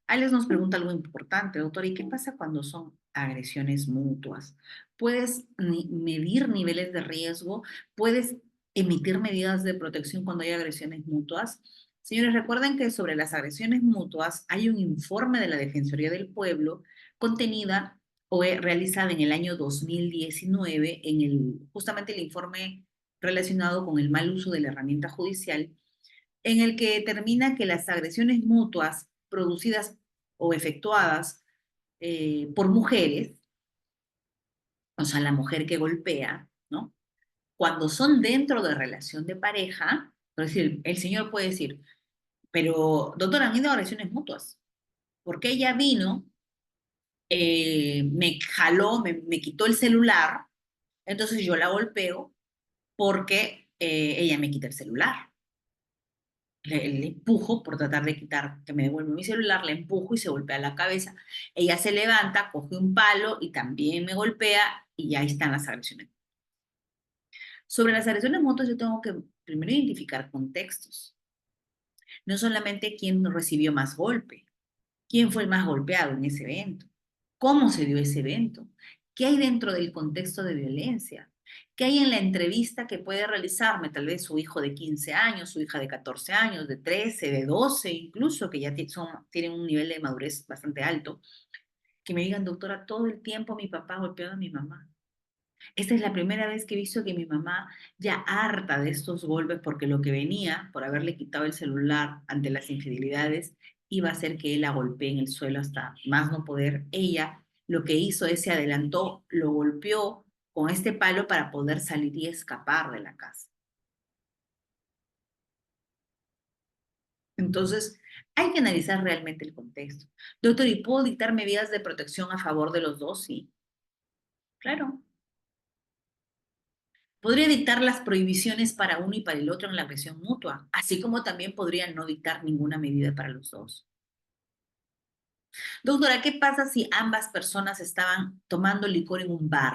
Alex nos pregunta algo importante, doctor, ¿y qué pasa cuando son agresiones mutuas? ¿Puedes medir niveles de riesgo? ¿Puedes emitir medidas de protección cuando hay agresiones mutuas? Señores, recuerden que sobre las agresiones mutuas hay un informe de la Defensoría del Pueblo contenida o realizada en el año 2019, justamente el informe relacionado con el mal uso de la herramienta judicial, en el que determina que las agresiones mutuas producidas o efectuadas por mujeres, o sea, la mujer que golpea, ¿no? Cuando son dentro de relación de pareja, es decir, el señor puede decir, pero doctor, han ido agresiones mutuas, porque ella vino, me jaló, me quitó el celular, entonces yo la golpeo porque ella me quita el celular. Le empujo por tratar de quitar, que me devuelva mi celular, le empujo y se golpea la cabeza. Ella se levanta, coge un palo y también me golpea y ahí están las agresiones. Sobre las agresiones mutuas yo tengo que primero identificar contextos. No solamente quién recibió más golpe, quién fue el más golpeado en ese evento, cómo se dio ese evento, qué hay dentro del contexto de violencia, qué hay en la entrevista que puede realizarme tal vez su hijo de 15 años, su hija de 14 años, de 13, de 12 incluso, que ya tienen un nivel de madurez bastante alto, que me digan, doctora, todo el tiempo mi papá golpeaba a mi mamá. Esta es la primera vez que he visto que mi mamá, ya harta de estos golpes, porque lo que venía por haberle quitado el celular ante las infidelidades, iba a hacer que él la golpee en el suelo hasta más no poder. Ella lo que hizo es se adelantó, lo golpeó con este palo para poder salir y escapar de la casa. Entonces, hay que analizar realmente el contexto. Doctor, ¿y puedo dictar medidas de protección a favor de los dos? Sí, claro. Podría dictar las prohibiciones para uno y para el otro en la agresión mutua, así como también podría no dictar ninguna medida para los dos. Doctora, ¿qué pasa si ambas personas estaban tomando licor en un bar?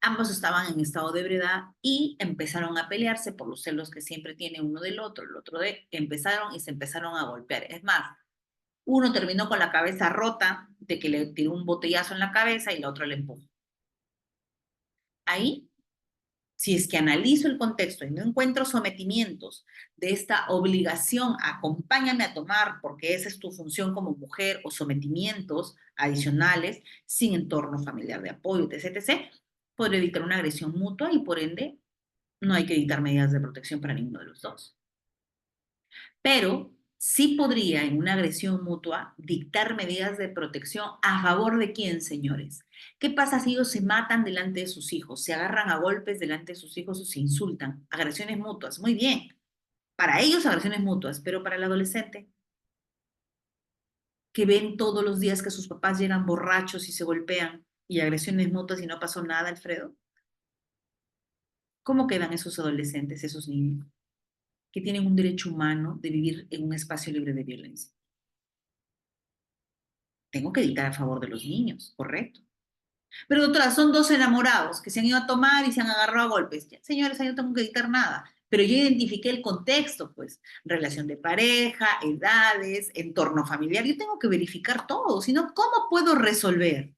Ambos estaban en estado de ebriedad y empezaron a pelearse por los celos que siempre tiene uno del otro, el otro empezaron y se empezaron a golpear. Es más, uno terminó con la cabeza rota de que le tiró un botellazo en la cabeza y la otra le empujó. Ahí, si es que analizo el contexto y no encuentro sometimientos de esta obligación, acompáñame a tomar, porque esa es tu función como mujer, o sometimientos adicionales sin entorno familiar de apoyo, etc., podría evitar una agresión mutua y por ende no hay que dictar medidas de protección para ninguno de los dos. Pero sí podría, en una agresión mutua, dictar medidas de protección a favor de quién, señores. ¿Qué pasa si ellos se matan delante de sus hijos, se agarran a golpes delante de sus hijos o se insultan? Agresiones mutuas, muy bien. Para ellos agresiones mutuas, pero para el adolescente, que ven todos los días que sus papás llegan borrachos y se golpean y agresiones mutuas y no pasó nada, Alfredo. ¿Cómo quedan esos adolescentes, esos niños, que tienen un derecho humano de vivir en un espacio libre de violencia? tengo que dictar a favor de los niños, correcto. Pero doctora, son dos enamorados que se han ido a tomar y se han agarrado a golpes. Ya, señores, ahí no tengo que dictar nada. Pero yo identifiqué el contexto, pues, relación de pareja, edades, entorno familiar. Yo tengo que verificar todo, si no, ¿cómo puedo resolver?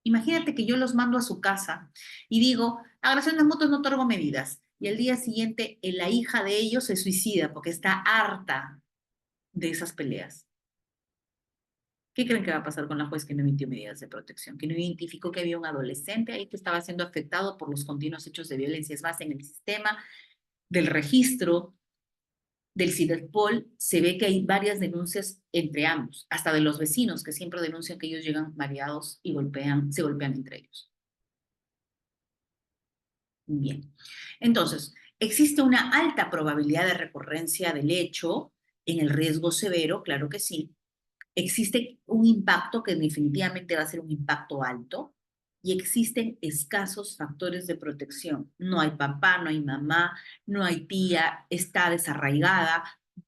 Imagínate que yo los mando a su casa y digo, agresión de motos no otorgo medidas. Y al día siguiente, la hija de ellos se suicida porque está harta de esas peleas. ¿Qué creen que va a pasar con la juez que no emitió medidas de protección? Que no identificó que había un adolescente ahí que estaba siendo afectado por los continuos hechos de violencia. Es más, en el sistema del registro del CIDEPOL se ve que hay varias denuncias entre ambos, hasta de los vecinos que siempre denuncian que ellos llegan mareados y se golpean entre ellos. Bien. Entonces, existe una alta probabilidad de recurrencia del hecho en el riesgo severo, claro que sí. Existe un impacto que definitivamente va a ser un impacto alto y existen escasos factores de protección. No hay papá, no hay mamá, no hay tía, está desarraigada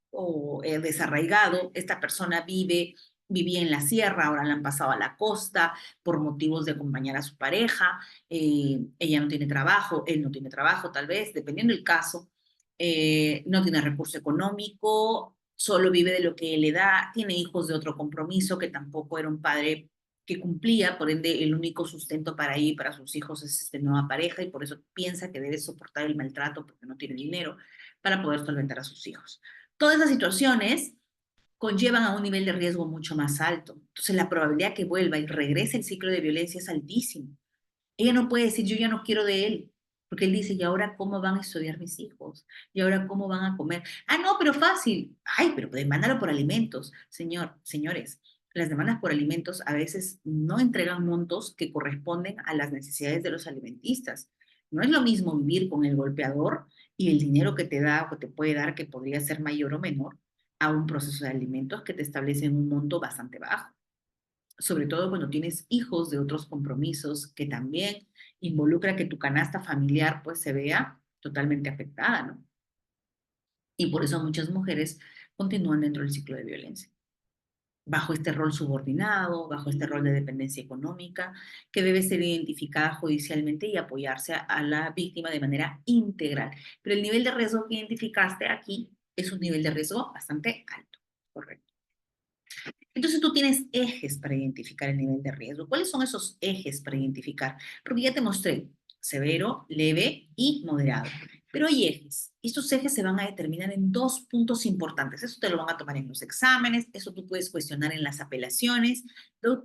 o desarraigado. Esta persona vivía en la sierra, ahora la han pasado a la costa por motivos de acompañar a su pareja. Ella no tiene trabajo, él no tiene trabajo, tal vez, dependiendo del caso. No tiene recurso económico, solo vive de lo que él le da, tiene hijos de otro compromiso que tampoco era un padre que cumplía, por ende el único sustento para ella y para sus hijos es esta nueva pareja y por eso piensa que debe soportar el maltrato porque no tiene dinero para poder solventar a sus hijos. Todas esas situaciones conllevan a un nivel de riesgo mucho más alto. Entonces la probabilidad que vuelva y regrese el ciclo de violencia es altísimo. Ella no puede decir, yo ya no quiero de él, porque él dice, ¿y ahora cómo van a estudiar mis hijos? ¿Y ahora cómo van a comer? Ah, no, pero fácil. Ay, pero demándalo por alimentos. Señores, las demandas por alimentos a veces no entregan montos que corresponden a las necesidades de los alimentistas. No es lo mismo vivir con el golpeador y el dinero que te da o que te puede dar, que podría ser mayor o menor, a un proceso de alimentos que te establecen un monto bastante bajo, sobre todo cuando tienes hijos de otros compromisos que también involucra que tu canasta familiar pues se vea totalmente afectada, ¿no? Y por eso muchas mujeres continúan dentro del ciclo de violencia, bajo este rol subordinado, bajo este rol de dependencia económica, que debe ser identificada judicialmente y apoyarse a la víctima de manera integral. Pero el nivel de riesgo que identificaste aquí es un nivel de riesgo bastante alto, ¿correcto? Entonces tú tienes ejes para identificar el nivel de riesgo. ¿Cuáles son esos ejes para identificar? Porque ya te mostré severo, leve y moderado. Pero hay ejes. Estos ejes se van a determinar en dos puntos importantes. Eso te lo van a tomar en los exámenes, eso tú puedes cuestionar en las apelaciones.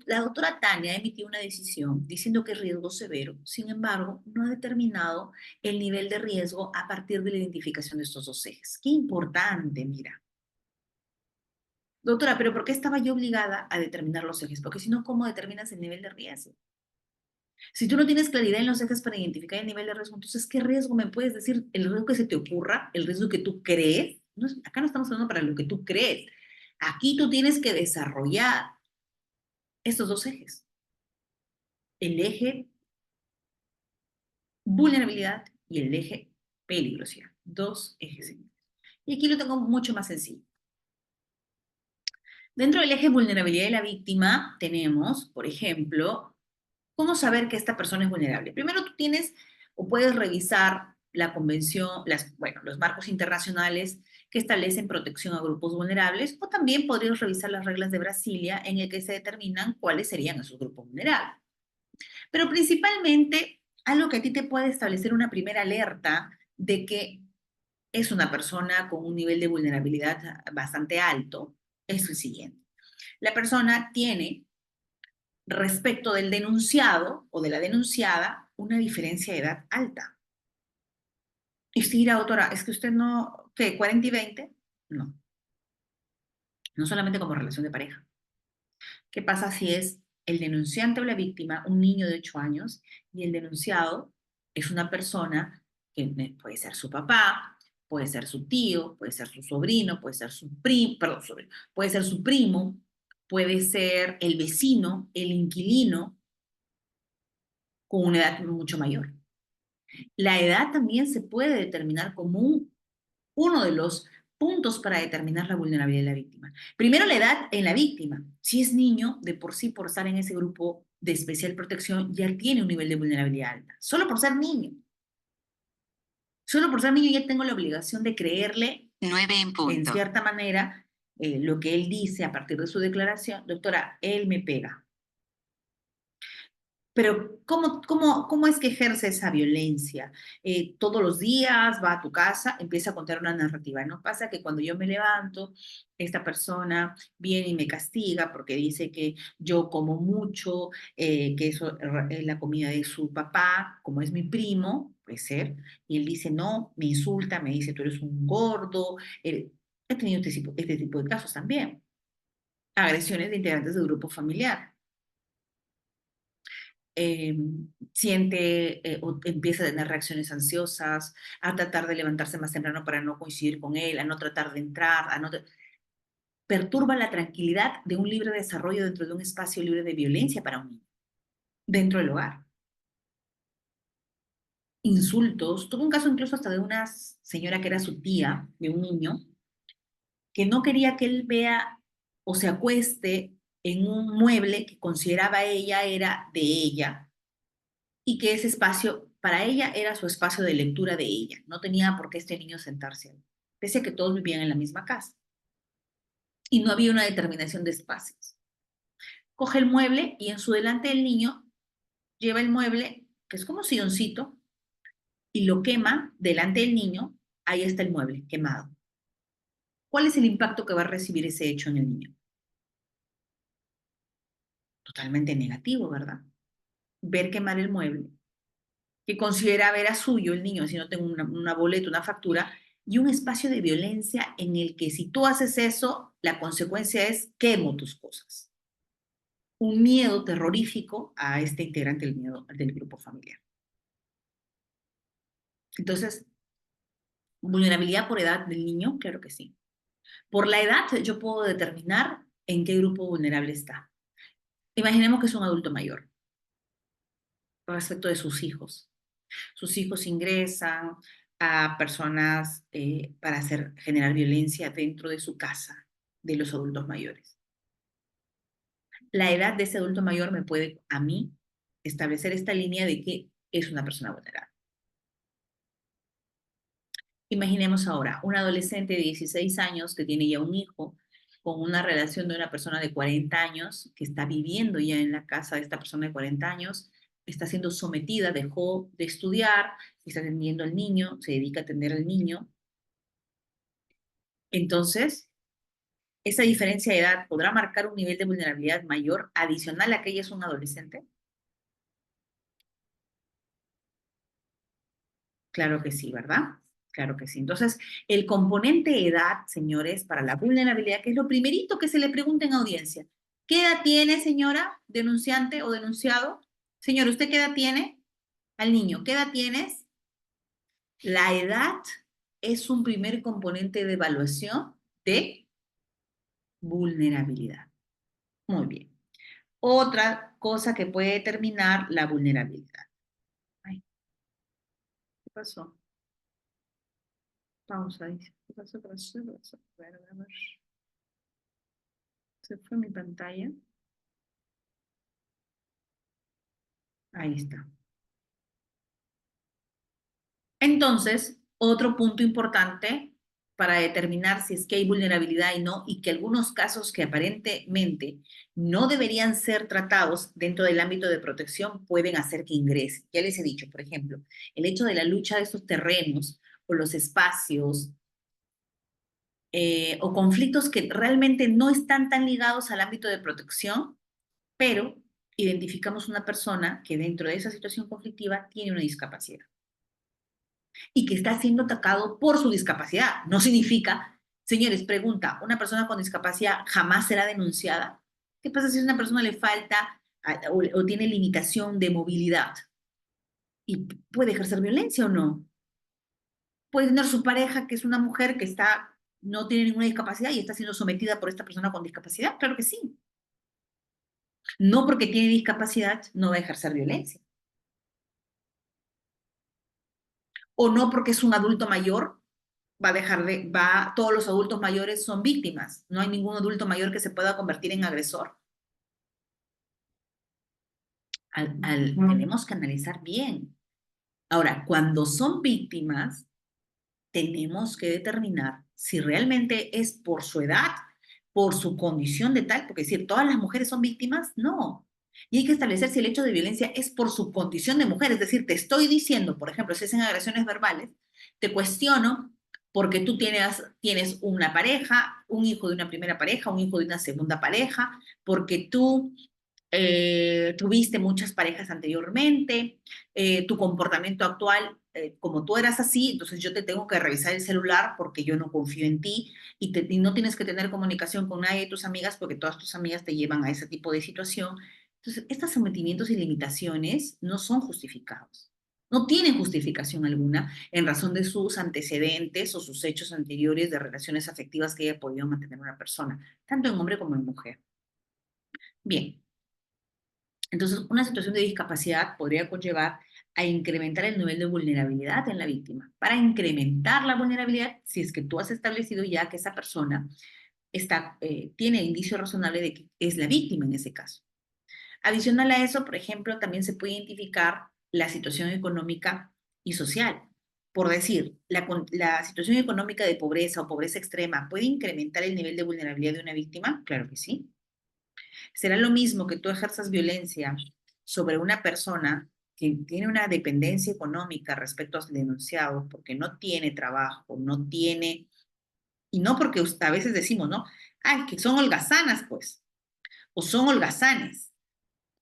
La doctora Tania ha emitido una decisión diciendo que es riesgo severo. Sin embargo, no ha determinado el nivel de riesgo a partir de la identificación de estos dos ejes. Qué importante, mira. Doctora, pero ¿por qué estaba yo obligada a determinar los ejes? Porque si no, ¿cómo determinas el nivel de riesgo? Si tú no tienes claridad en los ejes para identificar el nivel de riesgo, entonces, ¿qué riesgo me puedes decir? ¿El riesgo que se te ocurra? ¿El riesgo que tú crees? No, acá no estamos hablando para lo que tú crees. Aquí tú tienes que desarrollar estos dos ejes. El eje vulnerabilidad y el eje peligrosidad. Dos ejes. Y aquí lo tengo mucho más sencillo. Dentro del eje vulnerabilidad de la víctima tenemos, por ejemplo, ¿cómo saber que esta persona es vulnerable? Primero tú tienes o puedes revisar la convención, bueno, los marcos internacionales que establecen protección a grupos vulnerables, o también podrías revisar las reglas de Brasilia en el que se determinan cuáles serían esos grupos vulnerables. Pero principalmente, algo que a ti te puede establecer una primera alerta de que es una persona con un nivel de vulnerabilidad bastante alto es el siguiente. La persona tiene respecto del denunciado o de la denunciada una diferencia de edad alta. Y usted dirá, doctora, es que usted no, ¿qué? ¿40 y 20? No, no solamente como relación de pareja. ¿Qué pasa si es el denunciante o la víctima, un niño de 8 años, y el denunciado es una persona que puede ser su papá, puede ser su tío, puede ser su sobrino, puede ser su primo, perdón, sobrino, puede ser su primo, puede ser el vecino, el inquilino, con una edad mucho mayor? La edad también se puede determinar como uno de los Puntos para determinar la vulnerabilidad de la víctima. Primero, la edad en la víctima. Si es niño, de por sí, por estar en ese grupo de especial protección, ya tiene un nivel de vulnerabilidad alta. Solo por ser niño. Solo por ser niño ya tengo la obligación de creerle, 9 en punto, en cierta manera, lo que él dice a partir de su declaración. Doctora, él me pega. Pero ¿cómo es que ejerce esa violencia? Todos los días va a tu casa, empieza a contar una narrativa. ¿No pasa que cuando yo me levanto, esta persona viene y me castiga porque dice que yo como mucho, que eso es la comida de su papá, como es mi primo, puede ser, y él dice no, me insulta, me dice tú eres un gordo. He tenido este tipo de casos también. Agresiones de integrantes del grupo familiar. eh, Siente o empieza a tener reacciones ansiosas, a tratar de levantarse más temprano para no coincidir con él, a no tratar de entrar, perturba la tranquilidad de un libre desarrollo dentro de un espacio libre de violencia para un niño, dentro del hogar. Insultos, tuvo un caso incluso hasta de una señora que era su tía de un niño, que no quería que él vea o se acueste en un mueble que consideraba ella era de ella, y que ese espacio para ella era su espacio de lectura de ella. No tenía por qué este niño sentarse ahí, pese a que todos vivían en la misma casa. Y no había una determinación de espacios. Coge el mueble y en su delante del niño lleva el mueble, que es como un silloncito, y lo quema delante del niño. Ahí está el mueble quemado. ¿Cuál es el impacto que va a recibir ese hecho en el niño? Totalmente negativo, ¿verdad? Ver quemar el mueble, que considera era suyo el niño, si no tengo una boleta, una factura, y un espacio de violencia en el que si tú haces eso, la consecuencia es quemo tus cosas. Un miedo terrorífico a este integrante del grupo familiar. Entonces, vulnerabilidad por edad del niño, claro que sí. Por la edad yo puedo determinar en qué grupo vulnerable está. Imaginemos que es un adulto mayor, respecto de sus hijos. Sus hijos ingresan a personas para generar violencia dentro de su casa, de los adultos mayores. La edad de ese adulto mayor me puede, a mí, establecer esta línea de que es una persona vulnerable. Imaginemos ahora un adolescente de 16 años que tiene ya un hijo con una relación de una persona de 40 años que está viviendo ya en la casa de esta persona de 40 años, está siendo sometida, dejó de estudiar, está atendiendo al niño, se dedica a atender al niño. Entonces, esa diferencia de edad podrá marcar un nivel de vulnerabilidad mayor adicional a que ella es un adolescente. Claro que sí, ¿verdad? Claro que sí. Entonces, el componente edad, señores, para la vulnerabilidad, que es lo primerito que se le pregunta en audiencia. ¿Qué edad tiene, señora, denunciante o denunciado? Señor, ¿usted qué edad tiene? Al niño, ¿qué edad tienes? La edad es un primer componente de evaluación de vulnerabilidad. Muy bien. Otra cosa que puede determinar la vulnerabilidad. Ay, ¿qué pasó? Pausa, dice. ¿Qué pasó? ¿Qué pasó? ¿Qué pasó? A ver. Se fue mi pantalla. Ahí está. Entonces, otro punto importante para determinar si es que hay vulnerabilidad y no, y que algunos casos que aparentemente no deberían ser tratados dentro del ámbito de protección pueden hacer que ingrese. Ya les he dicho, por ejemplo, el hecho de la lucha de estos terrenos o los espacios o conflictos que realmente no están tan ligados al ámbito de protección, pero identificamos una persona que dentro de esa situación conflictiva tiene una discapacidad y que está siendo atacado por su discapacidad. No significa, señores, pregunta, ¿una persona con discapacidad jamás será denunciada? ¿Qué pasa si a una persona le falta o tiene limitación de movilidad? ¿Y puede ejercer violencia o no? Puede tener su pareja, que es una mujer que no tiene ninguna discapacidad y está siendo sometida por esta persona con discapacidad. Claro que sí. No porque tiene discapacidad no va a ejercer violencia. O no porque es un adulto mayor todos los adultos mayores son víctimas. No hay ningún adulto mayor que se pueda convertir en agresor. Tenemos que analizar bien. Ahora, cuando son víctimas, tenemos que determinar si realmente es por su edad, por su condición de tal, porque decir, ¿todas las mujeres son víctimas? No. Y hay que establecer si el hecho de violencia es por su condición de mujer. Es decir, te estoy diciendo, por ejemplo, si hacen agresiones verbales, te cuestiono porque tú tienes una pareja, un hijo de una primera pareja, un hijo de una segunda pareja, porque tú tuviste muchas parejas anteriormente, tu comportamiento actual, como tú eras así, entonces yo te tengo que revisar el celular porque yo no confío en ti y no tienes que tener comunicación con nadie de tus amigas porque todas tus amigas te llevan a ese tipo de situación. Entonces, estos sometimientos y limitaciones no son justificados. No tienen justificación alguna en razón de sus antecedentes o sus hechos anteriores de relaciones afectivas que haya podido mantener una persona, tanto en hombre como en mujer. Bien, entonces, una situación de discapacidad podría conllevar a incrementar el nivel de vulnerabilidad en la víctima. Para incrementar la vulnerabilidad, si es que tú has establecido ya que esa persona tiene indicio razonable de que es la víctima en ese caso. Adicional a eso, por ejemplo, también se puede identificar la situación económica y social. Por decir, la situación económica de pobreza o pobreza extrema puede incrementar el nivel de vulnerabilidad de una víctima. Claro que sí. ¿Será lo mismo que tú ejerzas violencia sobre una persona que tiene una dependencia económica respecto al denunciado porque no tiene trabajo, no tiene, y no porque a veces decimos, ¿no? Ay, que son holgazanas, pues, o son holgazanes,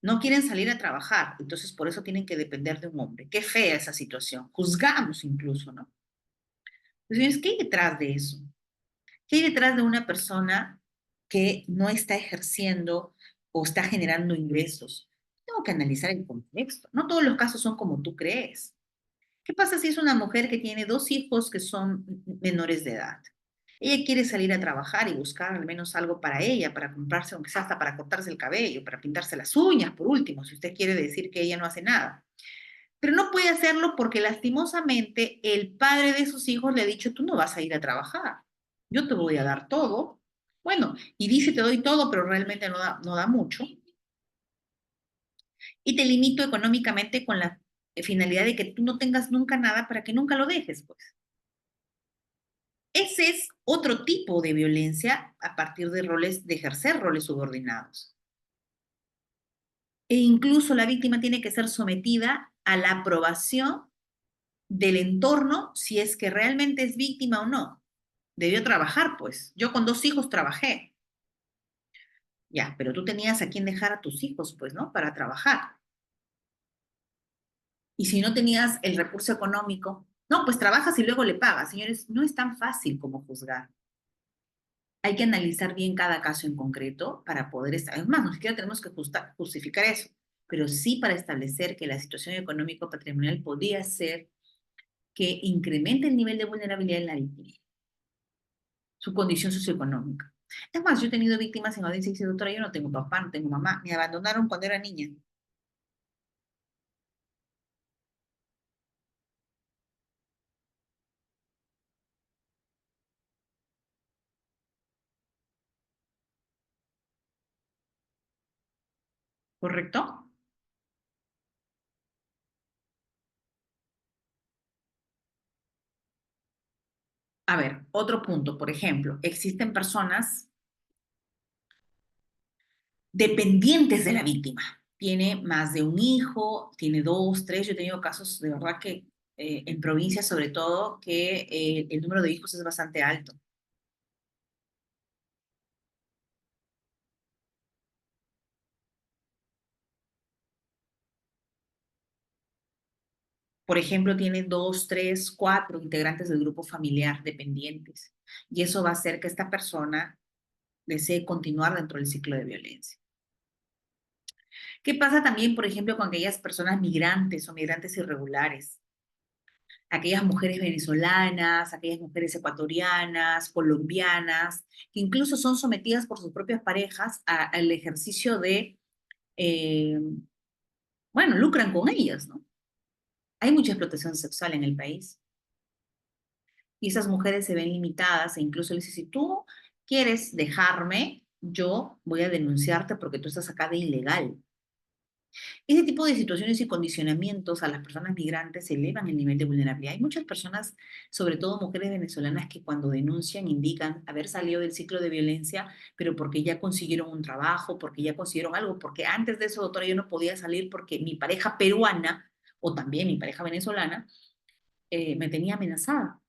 no quieren salir a trabajar, entonces por eso tienen que depender de un hombre. Qué fea esa situación. Juzgamos incluso, ¿no? Entonces, ¿qué hay detrás de eso? ¿Qué hay detrás de una persona que no está ejerciendo o está generando ingresos? Tengo que analizar el contexto. No todos los casos son como tú crees. ¿Qué pasa si es una mujer que tiene dos hijos que son menores de edad? Ella quiere salir a trabajar y buscar al menos algo para ella, para comprarse, aunque sea hasta para cortarse el cabello, para pintarse las uñas, por último, si usted quiere decir que ella no hace nada. Pero no puede hacerlo porque lastimosamente el padre de sus hijos le ha dicho, tú no vas a ir a trabajar, yo te voy a dar todo. Bueno, y dice te doy todo, pero realmente no da mucho. Y te limito económicamente con la finalidad de que tú no tengas nunca nada para que nunca lo dejes, pues. Ese es otro tipo de violencia a partir de ejercer roles subordinados. E incluso la víctima tiene que ser sometida a la aprobación del entorno si es que realmente es víctima o no. Debió trabajar, pues. Yo con dos hijos trabajé. Ya, pero tú tenías a quién dejar a tus hijos, pues, ¿no? Para trabajar. Y si no tenías el recurso económico, no, pues trabajas y luego le pagas. Señores, no es tan fácil como juzgar. Hay que analizar bien cada caso en concreto para poder estar. Es más, no siquiera tenemos que justificar eso, pero sí para establecer que la situación económico-patrimonial podría ser que incremente el nivel de vulnerabilidad en la víctima, su condición socioeconómica. Es más, yo he tenido víctimas en audiencia y dice, doctora, yo no tengo papá, no tengo mamá, me abandonaron cuando era niña. ¿Correcto? A ver, otro punto, por ejemplo, existen personas dependientes de la víctima. Tiene más de un hijo, tiene dos, tres. Yo he tenido casos de verdad que en provincias sobre todo que el número de hijos es bastante alto. Por ejemplo, tiene dos, tres, cuatro integrantes del grupo familiar dependientes. Y eso va a hacer que esta persona desee continuar dentro del ciclo de violencia. ¿Qué pasa también, por ejemplo, con aquellas personas migrantes o migrantes irregulares? Aquellas mujeres venezolanas, aquellas mujeres ecuatorianas, colombianas, que incluso son sometidas por sus propias parejas al ejercicio eh, bueno, lucran con ellas, ¿no? Hay mucha explotación sexual en el país. Y esas mujeres se ven limitadas e incluso le dicen, si tú quieres dejarme, yo voy a denunciarte porque tú estás acá de ilegal. Ese tipo de situaciones y condicionamientos a las personas migrantes elevan el nivel de vulnerabilidad. Hay muchas personas, sobre todo mujeres venezolanas, que cuando denuncian indican haber salido del ciclo de violencia, pero porque ya consiguieron un trabajo, porque ya consiguieron algo, porque antes de eso, doctora, yo no podía salir porque mi pareja peruana o también mi pareja venezolana me tenía amenazada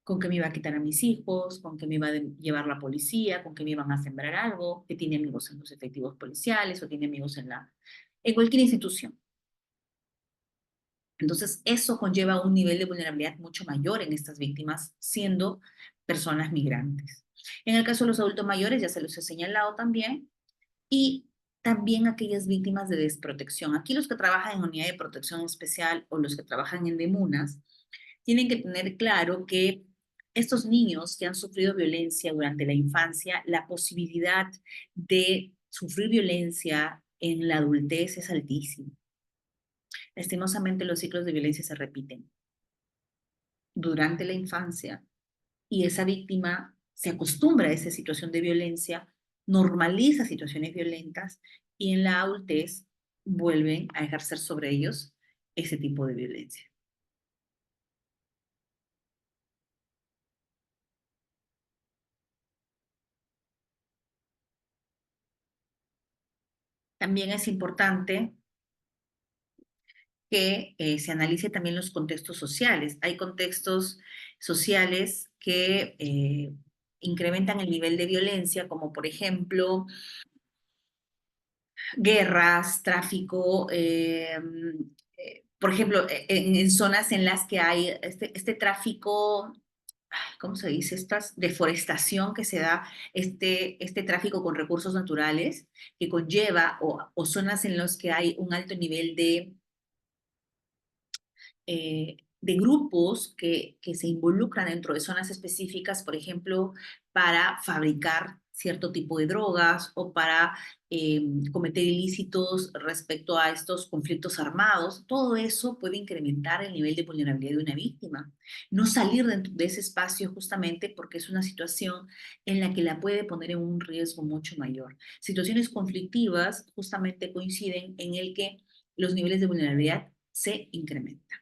con que me iba a quitar a mis hijos, con que me iba a llevar la policía, con que me iban a sembrar algo, que tiene amigos en los efectivos policiales o tiene amigos en cualquier institución. Entonces, eso conlleva un nivel de vulnerabilidad mucho mayor en estas víctimas, siendo personas migrantes. En el caso de los adultos mayores, ya se los he señalado también, y también aquellas víctimas de desprotección. Aquí los que trabajan en unidad de protección especial o los que trabajan en DEMUNAS tienen que tener claro que estos niños que han sufrido violencia durante la infancia, la posibilidad de sufrir violencia en la adultez es altísima. Lastimosamente, los ciclos de violencia se repiten durante la infancia y esa víctima se acostumbra a esa situación de violencia, normaliza situaciones violentas y en la adultez vuelven a ejercer sobre ellos ese tipo de violencia. También es importante que se analice también los contextos sociales. Hay contextos sociales que incrementan el nivel de violencia, como por ejemplo guerras, tráfico, por ejemplo, en zonas en las que hay este tráfico, ¿cómo se dice? Esta deforestación que se da, este tráfico con recursos naturales que conlleva, o zonas en las que hay un alto nivel de grupos que se involucran dentro de zonas específicas, por ejemplo, para fabricar cierto tipo de drogas o para cometer ilícitos respecto a estos conflictos armados, todo eso puede incrementar el nivel de vulnerabilidad de una víctima. No salir de ese espacio justamente porque es una situación en la que la puede poner en un riesgo mucho mayor. Situaciones conflictivas justamente coinciden en el que los niveles de vulnerabilidad se incrementan.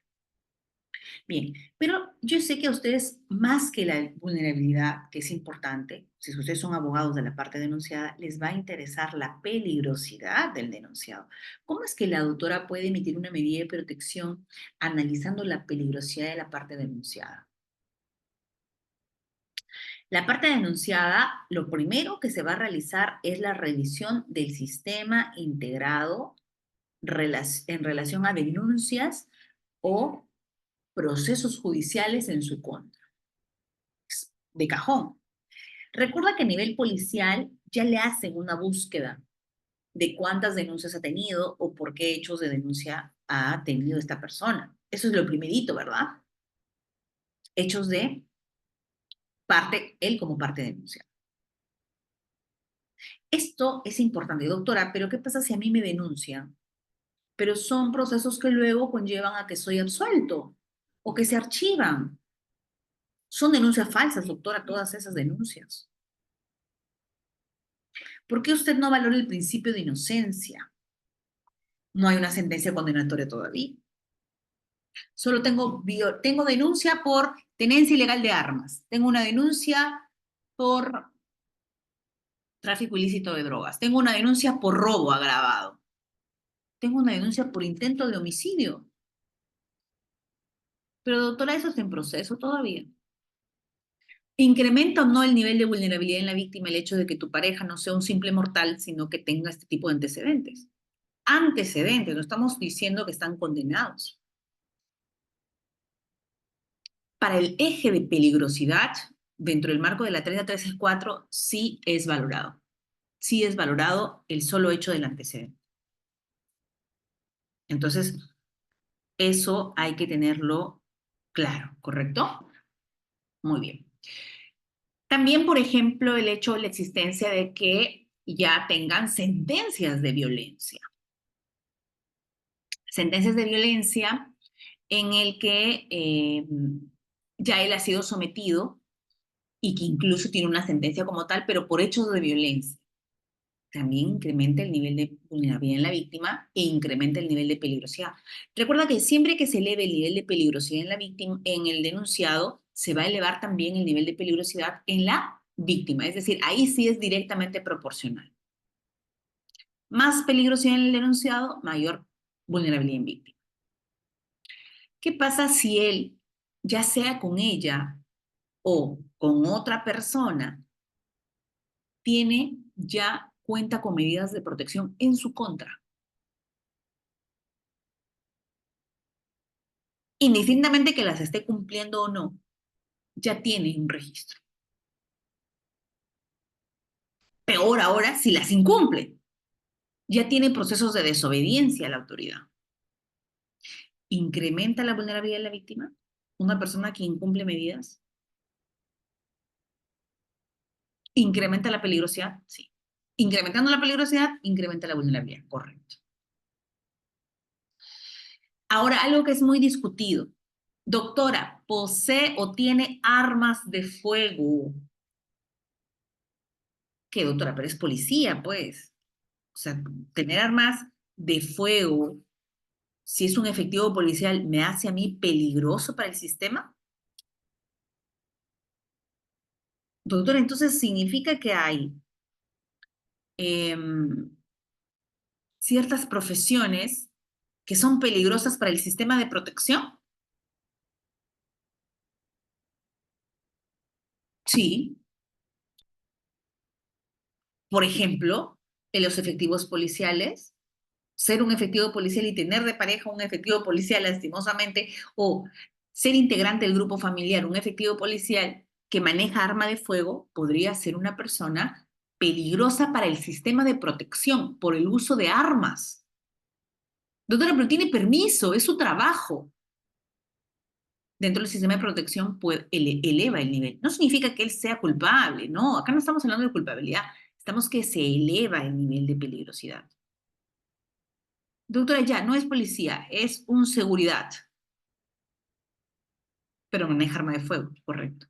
Bien, pero yo sé que a ustedes, más que la vulnerabilidad, que es importante, si ustedes son abogados de la parte denunciada, les va a interesar la peligrosidad del denunciado. ¿Cómo es que la autora puede emitir una medida de protección analizando la peligrosidad de la parte denunciada? La parte denunciada, lo primero que se va a realizar es la revisión del sistema integrado en relación a denuncias o procesos judiciales en su contra. De cajón. Recuerda que a nivel policial ya le hacen una búsqueda de cuántas denuncias ha tenido o por qué hechos de denuncia ha tenido esta persona. Eso es lo primerito, ¿verdad? Hechos de parte, él como parte denunciada. Esto es importante, doctora, pero ¿qué pasa si a mí me denuncian? Pero son procesos que luego conllevan a que soy absuelto o que se archivan. Son denuncias falsas, doctora, todas esas denuncias. ¿Por qué usted no valora el principio de inocencia? No hay una sentencia condenatoria todavía. Solo tengo denuncia por tenencia ilegal de armas. Tengo una denuncia por tráfico ilícito de drogas. Tengo una denuncia por robo agravado. Tengo una denuncia por intento de homicidio. Pero doctora, eso está en proceso todavía. ¿Incrementa o no el nivel de vulnerabilidad en la víctima el hecho de que tu pareja no sea un simple mortal, sino que tenga este tipo de antecedentes? Antecedentes, no estamos diciendo que están condenados. Para el eje de peligrosidad, dentro del marco de la 30364, sí es valorado. Sí es valorado el solo hecho del antecedente. Entonces, eso hay que tenerlo claro, ¿correcto? Muy bien. También, por ejemplo, el hecho de la existencia de que ya tengan sentencias de violencia. Sentencias de violencia en el que ya él ha sido sometido y que incluso tiene una sentencia como tal, pero por hechos de violencia. También incrementa el nivel de vulnerabilidad en la víctima e incrementa el nivel de peligrosidad. Recuerda que siempre que se eleve el nivel de peligrosidad en la víctima, en el denunciado, se va a elevar también el nivel de peligrosidad en la víctima. Es decir, ahí sí es directamente proporcional. Más peligrosidad en el denunciado, mayor vulnerabilidad en víctima. ¿Qué pasa si él, ya sea con ella o con otra persona, cuenta con medidas de protección en su contra? Indistintamente que las esté cumpliendo o no, ya tiene un registro. Peor ahora si las incumple, ya tiene procesos de desobediencia a la autoridad. ¿Incrementa la vulnerabilidad de la víctima? ¿Una persona que incumple medidas? ¿Incrementa la peligrosidad? Sí. Incrementando la peligrosidad, incrementa la vulnerabilidad. Correcto. Ahora, algo que es muy discutido. Doctora, ¿posee o tiene armas de fuego? ¿Qué, doctora? Pero es policía, pues. O sea, tener armas de fuego, si es un efectivo policial, ¿me hace a mí peligroso para el sistema? Doctora, entonces significa que hay em, ciertas profesiones que son peligrosas para el sistema de protección. Sí, por ejemplo, en los efectivos policiales, ser un efectivo policial y tener de pareja un efectivo policial lastimosamente, o ser integrante del grupo familiar, un efectivo policial que maneja arma de fuego, podría ser una persona peligrosa para el sistema de protección por el uso de armas. Doctora, pero tiene permiso, es su trabajo. Dentro del sistema de protección eleva el nivel. No significa que él sea culpable, no, acá no estamos hablando de culpabilidad, estamos que se eleva el nivel de peligrosidad. Doctora, ya, no es policía, es un seguridad, pero maneja arma de fuego, correcto.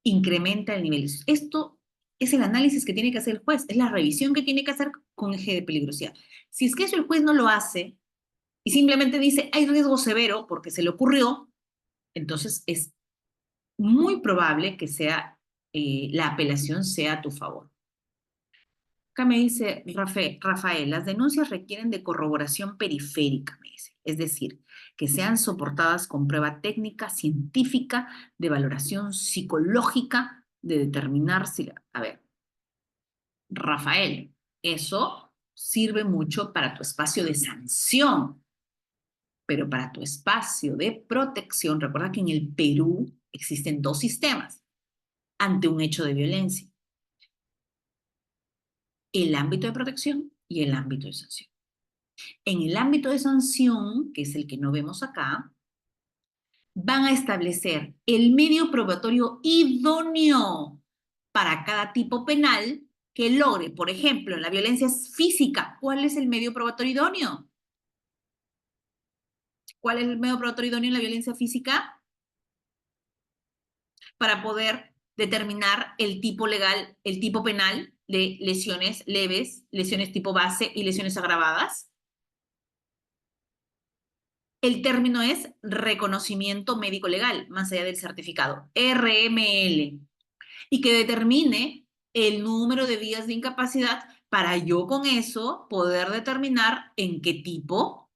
Incrementa el nivel. Esto es el análisis que tiene que hacer el juez, es la revisión que tiene que hacer con eje de peligrosidad. Si es que eso el juez no lo hace y simplemente dice hay riesgo severo porque se le ocurrió, entonces es muy probable que la apelación sea a tu favor. Acá me dice Rafael, las denuncias requieren de corroboración periférica, me dice. Es decir, que sean soportadas con prueba técnica, científica, de valoración psicológica, de determinar si... A ver, Rafael, eso sirve mucho para tu espacio de sanción, pero para tu espacio de protección, recuerda que en el Perú existen dos sistemas ante un hecho de violencia: el ámbito de protección y el ámbito de sanción. En el ámbito de sanción, que es el que no vemos acá, van a establecer el medio probatorio idóneo para cada tipo penal que logre, por ejemplo, en la violencia física, ¿cuál es el medio probatorio idóneo? ¿Cuál es el medio probatorio idóneo en la violencia física? Para poder determinar el tipo legal, el tipo penal de lesiones leves, lesiones tipo base y lesiones agravadas. El término es reconocimiento médico legal, más allá del certificado, RML, y que determine el número de días de incapacidad para yo con eso poder determinar en qué tipo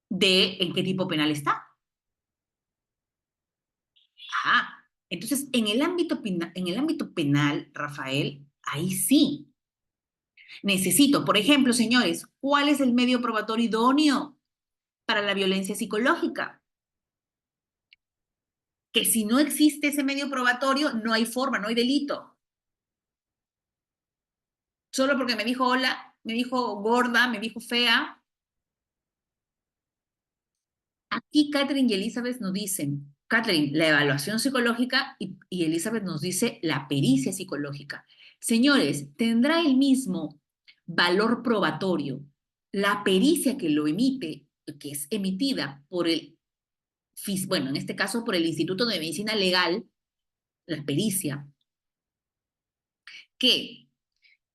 penal está. Ah, entonces en el ámbito penal, Rafael, ahí sí. Necesito, por ejemplo, señores, ¿cuál es el medio probatorio idóneo para la violencia psicológica? Que si no existe ese medio probatorio, no hay forma, no hay delito. Solo porque me dijo hola, me dijo gorda, me dijo fea. Aquí Catherine y Elizabeth nos dicen, Catherine, la evaluación psicológica y Elizabeth nos dice la pericia psicológica. Señores, ¿tendrá el mismo valor probatorio la pericia que lo emite, que es emitida por el bueno, en este caso por el Instituto de Medicina Legal, la pericia, que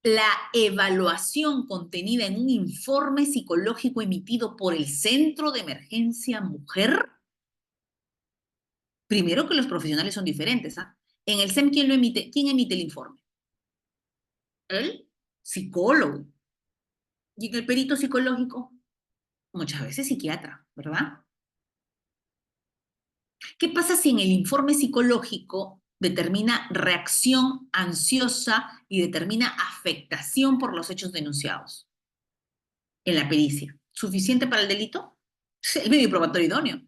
la evaluación contenida en un informe psicológico emitido por el Centro de Emergencia Mujer, primero que los profesionales son diferentes, ¿ah? En el SEM, ¿quién lo emite? ¿Quién emite el informe? El psicólogo. Y en el perito psicológico, muchas veces psiquiatra, ¿verdad? ¿Qué pasa si en el informe psicológico determina reacción ansiosa y determina afectación por los hechos denunciados en la pericia? ¿Suficiente para el delito? Es el medio probatorio idóneo.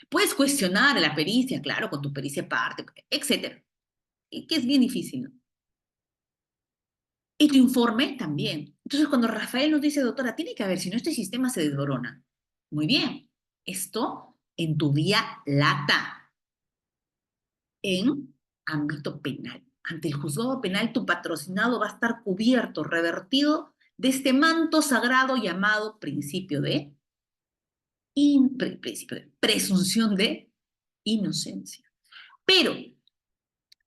Puedes cuestionar la pericia, claro, con tu pericia parte, etcétera. Y que es bien difícil, ¿no? Y tu informe también. Entonces, cuando Rafael nos dice, doctora, tiene que haber, si no este sistema se desborona. Muy bien. Esto en tu vía lata, en ámbito penal. Ante el juzgado penal, tu patrocinado va a estar cubierto, revertido de este manto sagrado llamado principio de presunción de inocencia. Pero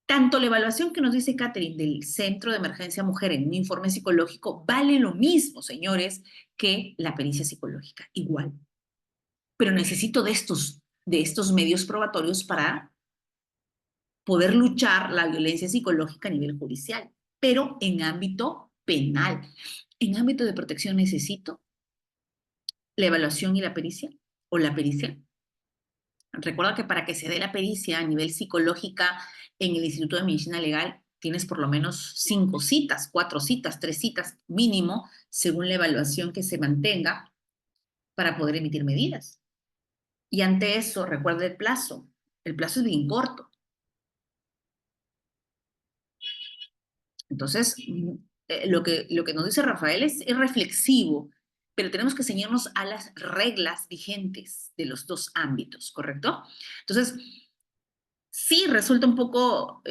tanto la evaluación que nos dice Catherine del Centro de Emergencia Mujer en un informe psicológico vale lo mismo, señores, que la pericia psicológica, igual. Pero necesito de estos medios probatorios para poder luchar la violencia psicológica a nivel judicial, pero en ámbito penal. En ámbito de protección necesito la evaluación y la pericia, o la pericia. Recuerda que para que se dé la pericia a nivel psicológica en el Instituto de Medicina Legal, tienes por lo menos 5 citas, 4 citas, 3 citas mínimo, según la evaluación que se mantenga para poder emitir medidas. Y ante eso, recuerda el plazo. El plazo es bien corto. Entonces, lo que nos dice Rafael es reflexivo, pero tenemos que ceñirnos a las reglas vigentes de los dos ámbitos, ¿correcto? Entonces, sí resulta un poco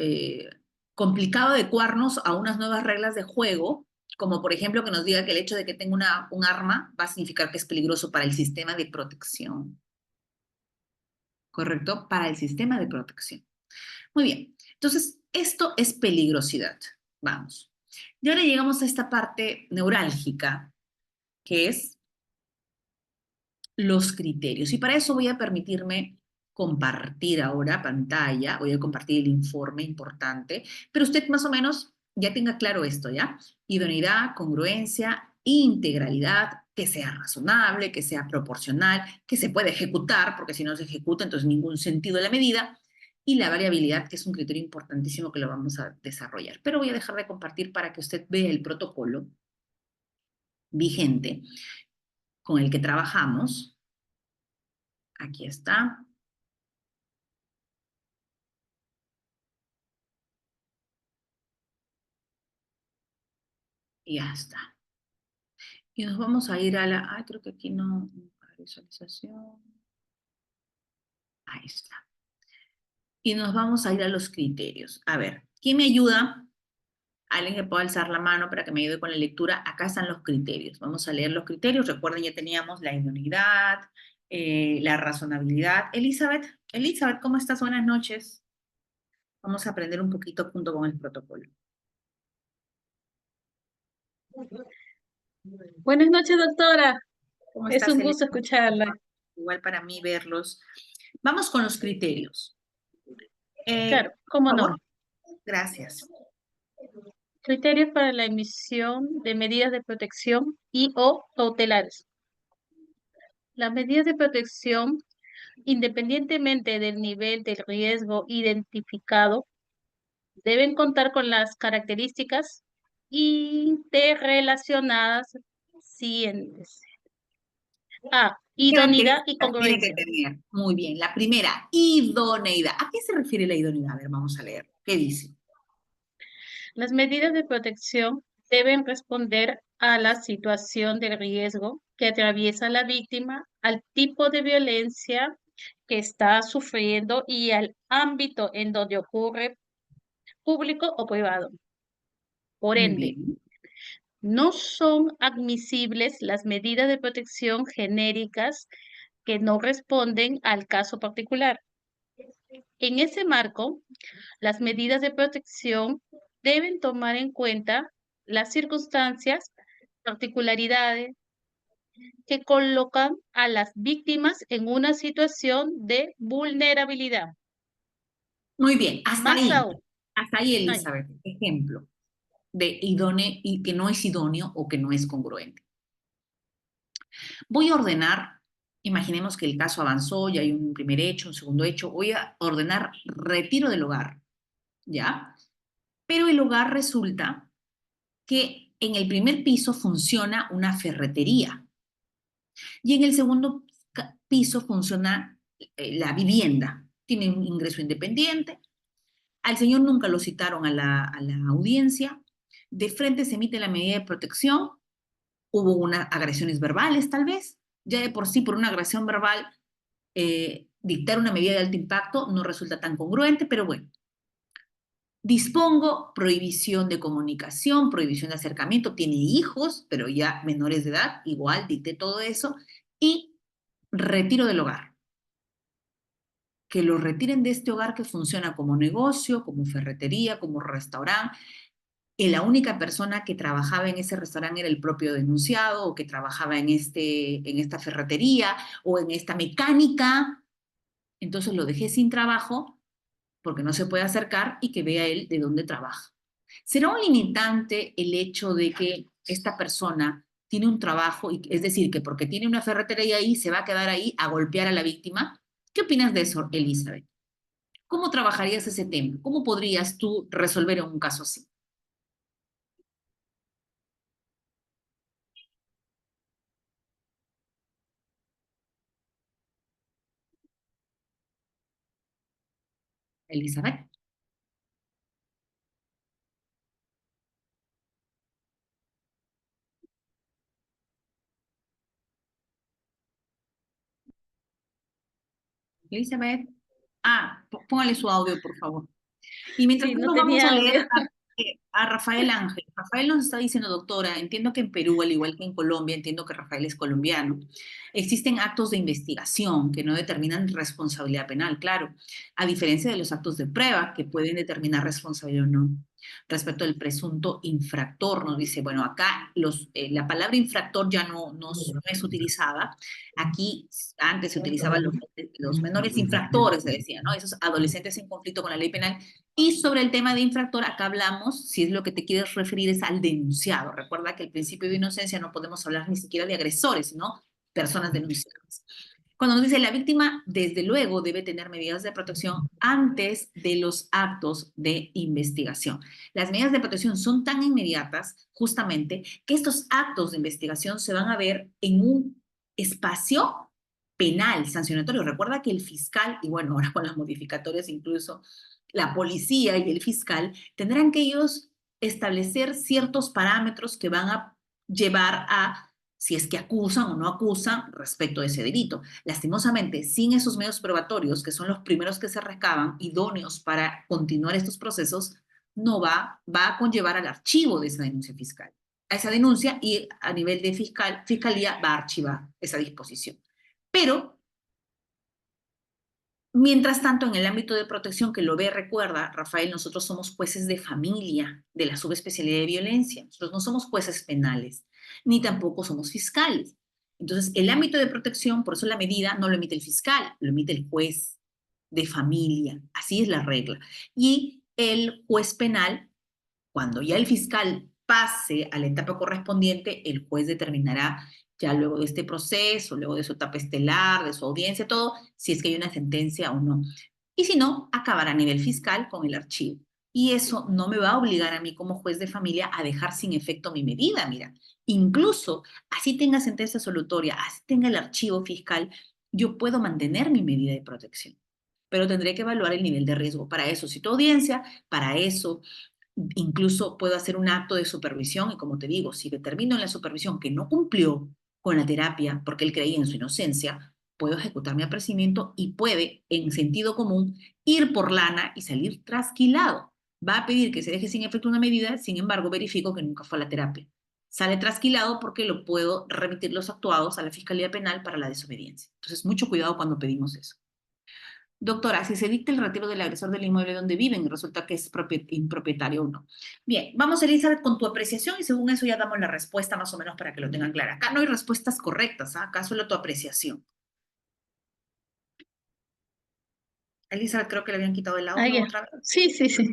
complicado adecuarnos a unas nuevas reglas de juego, como por ejemplo que nos diga que el hecho de que tenga un arma va a significar que es peligroso para el sistema de protección, ¿correcto? Para el sistema de protección. Muy bien, entonces esto es peligrosidad. Vamos. Y ahora llegamos a esta parte neurálgica, que es los criterios. Y para eso voy a permitirme compartir ahora pantalla, voy a compartir el informe importante, pero usted más o menos ya tenga claro esto, ¿ya? Idoneidad, congruencia, integralidad, que sea razonable, que sea proporcional, que se pueda ejecutar, porque si no se ejecuta, entonces ningún sentido de la medida, y la variabilidad, que es un criterio importantísimo que lo vamos a desarrollar. Pero voy a dejar de compartir para que usted vea el protocolo vigente con el que trabajamos. Aquí está. Y ya está. Y nos vamos a ir a creo que aquí no, para visualización. Ahí está. Y nos vamos a ir a los criterios. A ver, ¿quién me ayuda? Alguien que pueda alzar la mano para que me ayude con la lectura. Acá están los criterios. Vamos a leer los criterios. Recuerden, ya teníamos la idoneidad, la razonabilidad. Elizabeth, ¿cómo estás? Buenas noches. Vamos a aprender un poquito junto con el protocolo. Buenas noches, doctora. ¿Cómo Es estás, un gusto Elizabeth? escucharla. Igual para mí verlos. Vamos con los criterios. Claro, Por cómo no. favor. Gracias. Criterios para la emisión de medidas de protección y o cautelares. Las medidas de protección, independientemente del nivel del riesgo identificado, deben contar con las características interrelacionadas siguientes. A. ¿Qué Idoneidad y características tiene que congruencia. tener? Muy bien. La primera, idoneidad. ¿A qué se refiere la idoneidad? A ver, vamos a leer. ¿Qué dice? Las medidas de protección deben responder a la situación de riesgo que atraviesa la víctima, al tipo de violencia que está sufriendo y al ámbito en donde ocurre, público o privado. Por Muy ende, bien. no son admisibles las medidas de protección genéricas que no responden al caso particular. En ese marco, las medidas de protección deben tomar en cuenta las circunstancias, particularidades que colocan a las víctimas en una situación de vulnerabilidad. Muy bien, Más aún, hasta ahí, ay, Elizabeth, ejemplo de idóneo y que no es idóneo o que no es congruente. Voy a ordenar, imaginemos que el caso avanzó, ya hay un primer hecho, un segundo hecho, voy a ordenar retiro del hogar, ¿ya? Pero el hogar resulta que en el primer piso funciona una ferretería y en el segundo piso funciona la vivienda. Tiene un ingreso independiente. Al señor nunca lo citaron a la audiencia. De frente se emite la medida de protección. Hubo unas agresiones verbales, tal vez. Ya de por sí, por una agresión verbal, dictar una medida de alto impacto no resulta tan congruente, pero bueno. Dispongo prohibición de comunicación, prohibición de acercamiento, tiene hijos, pero ya menores de edad, igual dicté todo eso, y retiro del hogar. Que lo retiren de este hogar que funciona como negocio, como ferretería, como restaurante, y la única persona que trabajaba en ese restaurante era el propio denunciado, o que trabajaba en esta ferretería, o en esta mecánica, entonces lo dejé sin trabajo, porque no se puede acercar y que vea él de dónde trabaja. ¿Será un limitante el hecho de que esta persona tiene un trabajo, y, es decir, que porque tiene una ferretería ahí se va a quedar ahí a golpear a la víctima? ¿Qué opinas de eso, Elizabeth? ¿Cómo trabajarías ese tema? ¿Cómo podrías tú resolver en un caso así? Elizabeth. Elizabeth. Ah, póngale su audio, por favor. Y mientras sí, no tanto vamos a tenía leer audio. a Rafael Ángel. Rafael nos está diciendo, doctora, entiendo que en Perú, al igual que en Colombia, entiendo que Rafael es colombiano, existen actos de investigación que no determinan responsabilidad penal, claro, a diferencia de los actos de prueba que pueden determinar responsabilidad o no. Respecto al presunto infractor, nos dice, bueno, acá la palabra infractor ya no es utilizada. Aquí antes se utilizaban los menores infractores, se decía, ¿no? Esos adolescentes en conflicto con la ley penal. Y sobre el tema de infractor, acá hablamos, si es lo que te quieres referir, es al denunciado. Recuerda que el principio de inocencia no podemos hablar ni siquiera de agresores, sino personas denunciadas. Cuando nos dice la víctima, desde luego debe tener medidas de protección antes de los actos de investigación. Las medidas de protección son tan inmediatas, justamente, que estos actos de investigación se van a ver en un espacio penal, sancionatorio. Recuerda que el fiscal, y bueno, ahora con las modificatorias incluso, la policía y el fiscal tendrán que ellos establecer ciertos parámetros que van a llevar a si es que acusan o no acusan respecto de ese delito. Lastimosamente, sin esos medios probatorios, que son los primeros que se recaban, idóneos para continuar estos procesos, no va a conllevar al archivo de esa denuncia fiscal. A esa denuncia y a nivel de fiscalía va a archivar esa disposición. Pero mientras tanto, en el ámbito de protección que lo ve, recuerda, Rafael, nosotros somos jueces de familia de la subespecialidad de violencia. Nosotros no somos jueces penales, ni tampoco somos fiscales. Entonces, el ámbito de protección, por eso la medida no lo emite el fiscal, lo emite el juez de familia. Así es la regla. Y el juez penal, cuando ya el fiscal pase a la etapa correspondiente, el juez determinará ya luego de este proceso, luego de su etapa estelar, de su audiencia, todo, si es que hay una sentencia o no. Y si no, acabará a nivel fiscal con el archivo. Y eso no me va a obligar a mí como juez de familia a dejar sin efecto mi medida, mira. Incluso, así tenga sentencia absolutoria, así tenga el archivo fiscal, yo puedo mantener mi medida de protección. Pero tendré que evaluar el nivel de riesgo. Para eso cito audiencia, para eso incluso puedo hacer un acto de supervisión y como te digo, si determino en la supervisión que no cumplió con la terapia porque él creía en su inocencia, puedo ejecutar mi apercibimiento y puede, en sentido común, ir por lana y salir trasquilado. Va a pedir que se deje sin efecto una medida, sin embargo, verifico que nunca fue a la terapia. sale trasquilado porque lo puedo remitir los actuados a la Fiscalía Penal para la desobediencia. Entonces, mucho cuidado cuando pedimos eso. Doctora, si se dicta el retiro del agresor del inmueble donde viven y resulta que es impropietario o no. Bien, vamos Elizabeth con tu apreciación y según eso ya damos la respuesta más o menos para que lo tengan clara. Acá no hay respuestas correctas, ¿ah? Acá solo tu apreciación. Elizabeth, creo que le habían quitado el Ah, audio ya. otra vez. Sí, sí, sí.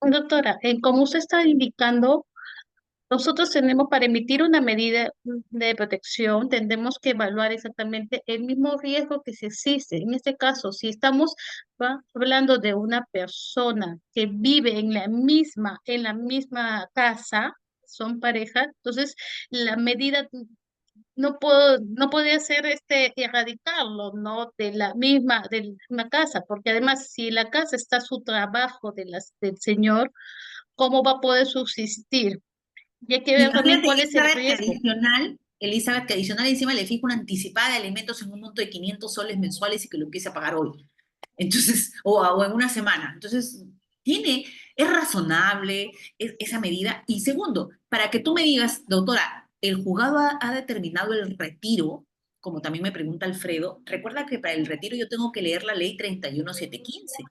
Doctora, como usted está indicando, nosotros tenemos para emitir una medida de protección, tendremos que evaluar exactamente el mismo riesgo que se existe. En este caso, si estamos hablando de una persona que vive en la misma casa, son pareja, entonces la medida no podría ser erradicarlo, ¿no? De la misma casa, porque además si la casa está su trabajo del señor, ¿cómo va a poder subsistir? Y hay que ver también Imagínate, cuál es el riesgo. Elizabeth, que adicional encima le fijo una anticipada de alimentos en un monto de 500 soles mensuales y que lo empiece a pagar hoy. Entonces, o en una semana. Entonces, es razonable esa medida. Y segundo, para que tú me digas, doctora, el juzgado ha determinado el retiro, como también me pregunta Alfredo, recuerda que para el retiro yo tengo que leer la ley 31715.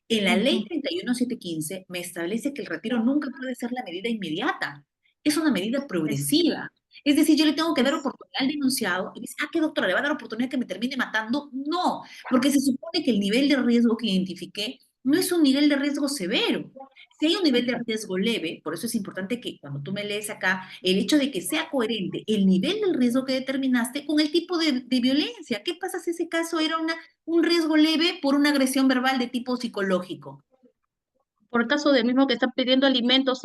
En la ley Ujú. 31715 me establece que el retiro nunca puede ser la medida inmediata, es una medida Es, progresiva. Es decir, yo le tengo que dar es, oportunidad al denunciado y dice, ¿qué doctora? ¿Le va a dar oportunidad que me termine matando? No, porque se supone que el nivel de riesgo que identifiqué no es un nivel de riesgo severo. Si hay un nivel de riesgo leve, por eso es importante que cuando tú me lees acá, el hecho de que sea coherente el nivel del riesgo que determinaste con el tipo de violencia. ¿Qué pasa si ese caso era un riesgo leve por una agresión verbal de tipo psicológico? por el caso del mismo que están pidiendo alimentos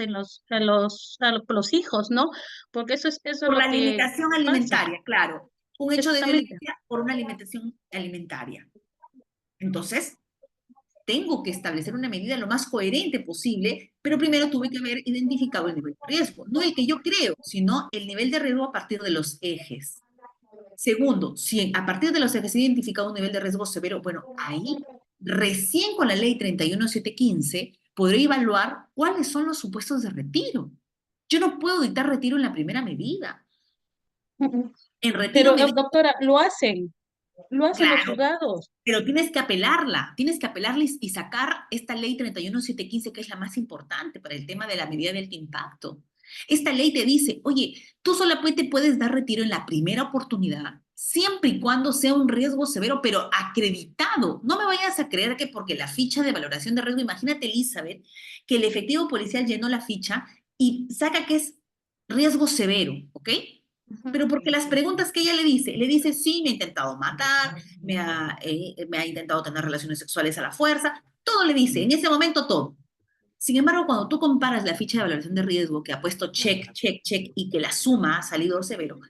los hijos, ¿no? Porque eso es Por lo la que limitación pasa. alimentaria, claro. Un hecho de Exactamente. violencia por una alimentación alimentaria. Entonces, tengo que establecer una medida lo más coherente posible, pero primero tuve que haber identificado el nivel de riesgo. No el que yo creo, sino el nivel de riesgo a partir de los ejes. Segundo, si a partir de los ejes he identificado un nivel de riesgo severo, bueno, ahí recién con la ley 31715 podré evaluar cuáles son los supuestos de retiro. Yo no puedo dictar retiro en la primera medida. Ujú. En retiro Pero, me doctora, lo hacen los claro, juzgados. pero tienes que apelarla y sacar esta ley 31715, que es la más importante para el tema de la medida del impacto. Esta ley te dice, oye, tú solamente puedes dar retiro en la primera oportunidad, siempre y cuando sea un riesgo severo, pero acreditado. No me vayas a creer que porque la ficha de valoración de riesgo, imagínate, Elizabeth, que el efectivo policial llenó la ficha y saca que es riesgo severo, ¿ok? Ujú. Pero porque las preguntas que ella le dice, sí, me ha intentado matar, me ha intentado tener relaciones sexuales a la fuerza, todo le dice, en ese momento todo. Sin embargo, cuando tú comparas la ficha de valoración de riesgo que ha puesto check, check, check y que la suma ha salido severo,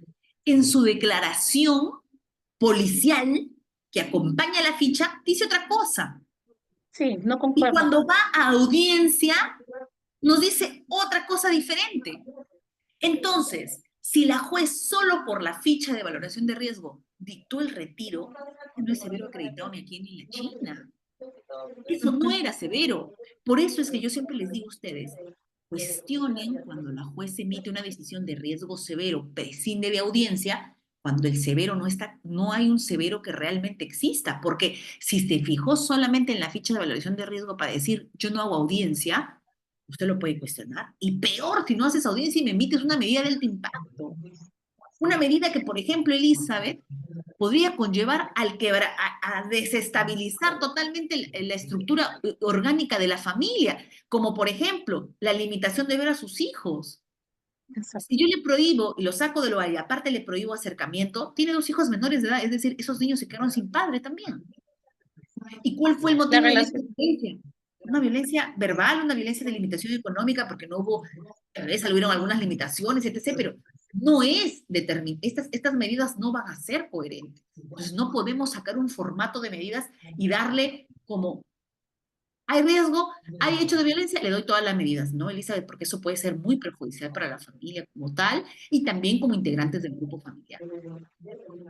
en su declaración policial que acompaña la ficha, dice otra cosa. Sí, no Y concuerda. cuando va a audiencia, nos dice otra cosa diferente. Entonces, si la juez solo por la ficha de valoración de riesgo dictó el retiro, no es severo acreditado ni aquí ni en la China. Eso no Ujú. era severo. Por eso es que yo siempre les digo a ustedes, cuestionen cuando la juez emite una decisión de riesgo severo, prescinde de audiencia, cuando el severo no está, no hay un severo que realmente exista, porque si se fijó solamente en la ficha de valoración de riesgo para decir yo no hago audiencia, usted lo puede cuestionar. Y peor, si no haces audiencia y me emites una medida de alto impacto. Una medida que, por ejemplo, Elizabeth, podría conllevar a desestabilizar totalmente la estructura orgánica de la familia, como por ejemplo la limitación de ver a sus hijos. Si Exacto. yo le prohíbo y lo saco de lo ahí, aparte le prohíbo acercamiento, tiene dos hijos menores de edad, es decir, esos niños se quedaron sin padre también. ¿Y cuál fue el La motivo de esta relación. violencia? Una violencia verbal, una violencia de limitación económica, porque no hubo, tal vez hubieron algunas limitaciones, etc., pero no es determinante. Estas medidas no van a ser coherentes. Entonces, no podemos sacar un formato de medidas y darle como, hay riesgo, hay hecho de violencia, le doy todas las medidas, ¿no, Elizabeth? Porque eso puede ser muy perjudicial para la familia como tal y también como integrantes del grupo familiar.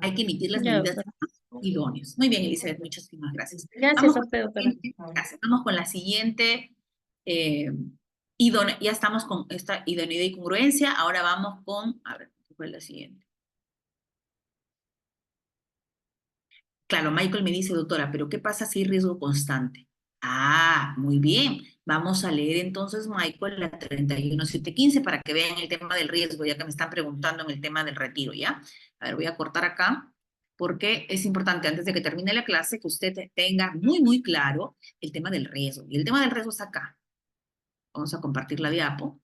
Hay que emitir las Ya, medidas doctora. idóneas. Muy bien, Elizabeth, muchísimas gracias. Gracias Vamos a con usted, la doctora. siguiente, gracias. Vamos con la siguiente eh, Ya estamos con esta idoneidad y congruencia. Ahora vamos con, a ver, ¿cuál es la siguiente? Claro, Michael me dice, doctora, pero ¿qué pasa si hay riesgo constante? Ah, muy bien. Vamos a leer entonces, Michael, la 31715 para que vean el tema del riesgo, ya que me están preguntando en el tema del retiro, ¿ya? A ver, voy a cortar acá, porque es importante, antes de que termine la clase, que usted tenga muy, muy claro el tema del riesgo. Y el tema del riesgo está acá. Vamos a compartir la diapo.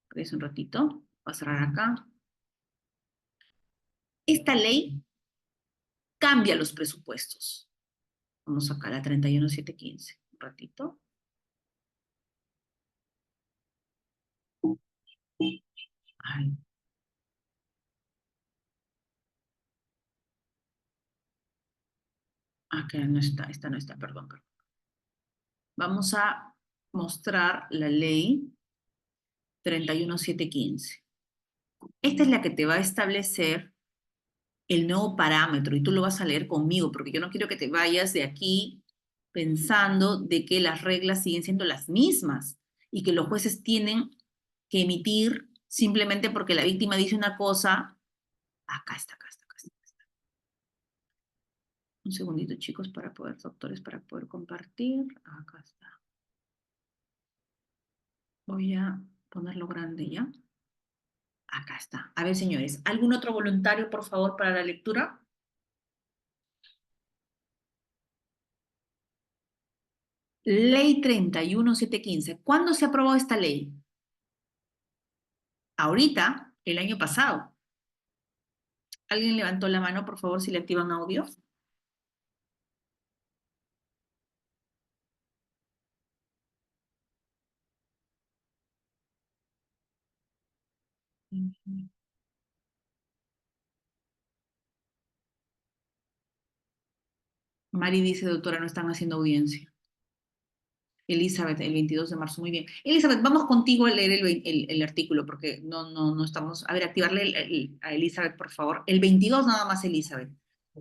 Espérense un ratito. Voy a cerrar acá. Esta ley cambia los presupuestos. Vamos acá a la 31715. Un ratito. Ay, acá no está, esta no está, perdón, perdón. Vamos a mostrar la ley 31715. Esta es la que te va a establecer el nuevo parámetro y tú lo vas a leer conmigo porque yo no quiero que te vayas de aquí pensando de que las reglas siguen siendo las mismas y que los jueces tienen que emitir simplemente porque la víctima dice una cosa. Acá está, acá está, acá está. Un segundito, chicos, doctores, para poder compartir. Acá está. Voy a ponerlo grande ya. Acá está. A ver, señores, ¿algún otro voluntario, por favor, para la lectura? Ley 31715. ¿Cuándo se aprobó esta ley? Ahorita, el año pasado. ¿Alguien levantó la mano, por favor, si le activan audio? Mari dice, doctora, no están haciendo audiencia. Elizabeth, el 22 de marzo, muy bien. Elizabeth, vamos contigo a leer el artículo, porque no estamos... A ver, activarle a Elizabeth, por favor. El 22 nada más, Elizabeth.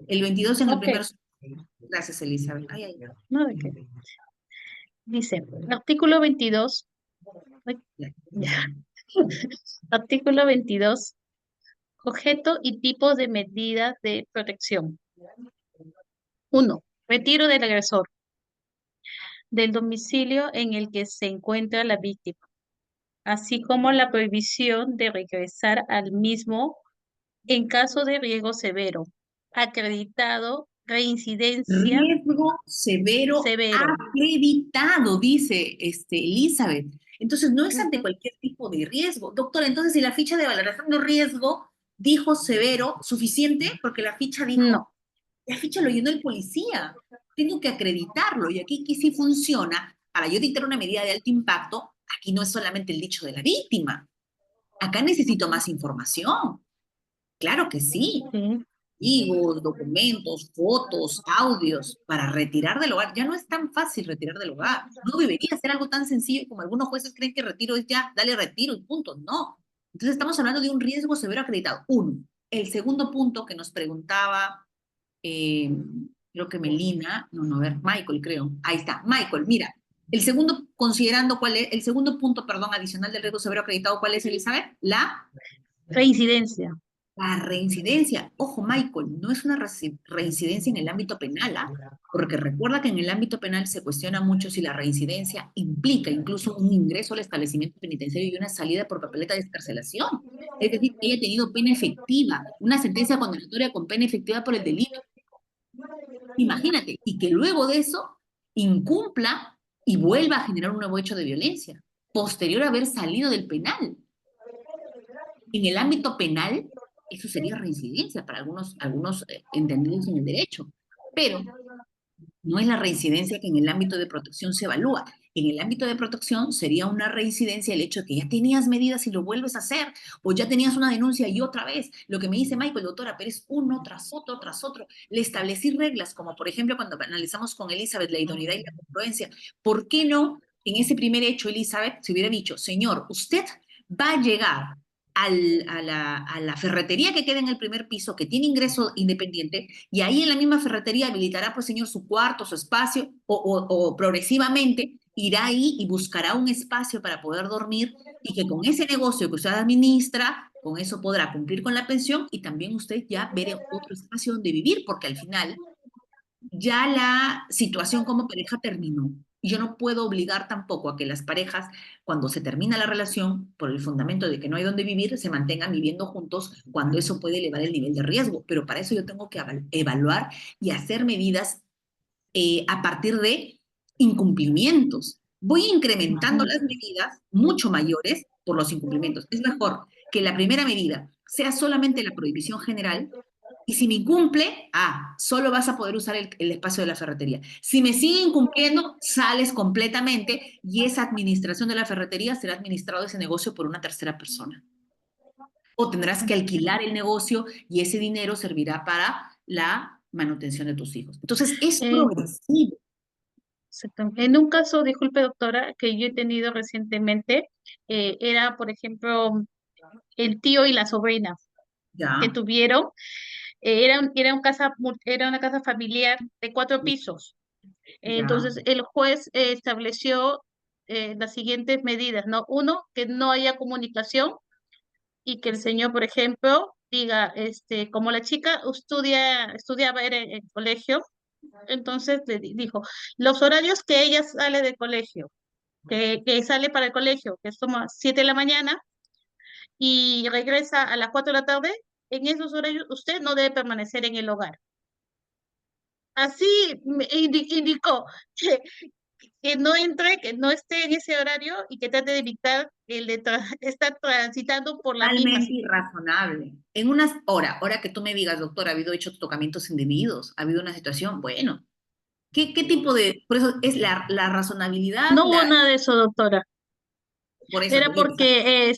El 22 en el Ok, primer... Gracias, Elizabeth. Ay, ay, no de qué. Dice, artículo 22. Ay, ya. Artículo 22. Objeto y tipo de medidas de protección. 1. Retiro del agresor del domicilio en el que se encuentra la víctima, así como la prohibición de regresar al mismo en caso de riesgo severo, acreditado, reincidencia riesgo severo severo. acreditado, dice Elizabeth. Entonces, no es ante Ujú. cualquier tipo de riesgo. Doctora, entonces, si la ficha de valoración de riesgo dijo severo, ¿suficiente? Porque la ficha dijo, No, la ficha lo llenó el policía. Tengo que acreditarlo. Y aquí sí funciona. Para yo dictar una medida de alto impacto, aquí no es solamente el dicho de la víctima. Acá necesito más información. Claro que sí, sí, testigos, documentos, fotos, audios, para retirar del hogar. Ya no es tan fácil retirar del hogar. No debería ser algo tan sencillo como algunos jueces creen que retiro es ya, dale retiro y punto. No. Entonces estamos hablando de un riesgo severo acreditado. Uno. El segundo punto que nos preguntaba, eh, creo que Melina, no, a ver, Michael, creo. Ahí está, Michael, mira. El segundo, considerando cuál es, el segundo punto, perdón, adicional del riesgo severo acreditado, ¿cuál es, Elizabeth? reincidencia. La reincidencia, ojo Michael, no es una reincidencia en el ámbito penal, ¿ah? Porque recuerda que en el ámbito penal se cuestiona mucho si la reincidencia implica incluso un ingreso al establecimiento penitenciario y una salida por papeleta de excarcelación. Es decir, que haya tenido pena efectiva, una sentencia condenatoria con pena efectiva por el delito. Imagínate, y que luego de eso incumpla y vuelva a generar un nuevo hecho de violencia, posterior a haber salido del penal. En el ámbito penal, eso sería reincidencia para algunos entendidos en el derecho, pero no es la reincidencia que en el ámbito de protección se evalúa. En el ámbito de protección sería una reincidencia el hecho de que ya tenías medidas y lo vuelves a hacer, o ya tenías una denuncia y otra vez. Lo que me dice Michael, doctora, pero es uno tras otro, tras otro. Le establecí reglas, como por ejemplo cuando analizamos con Elizabeth la idoneidad y la congruencia. ¿Por qué no en ese primer hecho, Elizabeth, se hubiera dicho, señor, usted va a llegar a la ferretería que queda en el primer piso, que tiene ingreso independiente, y ahí en la misma ferretería habilitará, pues señor, su cuarto, su espacio, o progresivamente irá ahí y buscará un espacio para poder dormir y que con ese negocio que usted administra, con eso podrá cumplir con la pensión y también usted ya verá otro espacio donde vivir, porque al final ya la situación como pareja terminó. Y yo no puedo obligar tampoco a que las parejas, cuando se termina la relación, por el fundamento de que no hay donde vivir, se mantengan viviendo juntos cuando eso puede elevar el nivel de riesgo. Pero para eso yo tengo que evaluar y hacer medidas a partir de incumplimientos. Voy incrementando las medidas mucho mayores por los incumplimientos. Es mejor que la primera medida sea solamente la prohibición general y si me incumple, solo vas a poder usar el espacio de la ferretería. Si me sigue incumpliendo, sales completamente y esa administración de la ferretería será administrado ese negocio por una tercera persona. O tendrás que alquilar el negocio y ese dinero servirá para la manutención de tus hijos. Entonces, es progresivo. Exactamente. En un caso, disculpe doctora, que yo he tenido recientemente, era, por ejemplo, el tío y la sobrina que Ya, tuvieron, era una casa familiar de 4 pisos. ya. Entonces, el juez estableció las siguientes medidas, ¿no? Uno, que no haya comunicación y que el señor, por ejemplo, diga, como la chica estudiaba era en el colegio, entonces dijo, los horarios que ella sale del colegio, que sale para el colegio, que toma 7 de la mañana y regresa a las 4 de la tarde, en esos horarios usted no debe permanecer en el hogar. Así me indicó que, que no entre, que no esté en ese horario y que trate de evitar el de estar transitando por las mismas. Totalmente irrazonable. En unas horas, ahora que tú me digas, doctor, ha habido hechos tocamientos indebidos, ha habido una situación, bueno, ¿qué tipo de...? Por eso es la razonabilidad, No hubo nada de eso, doctora. por eso te Era digo, o sea, porque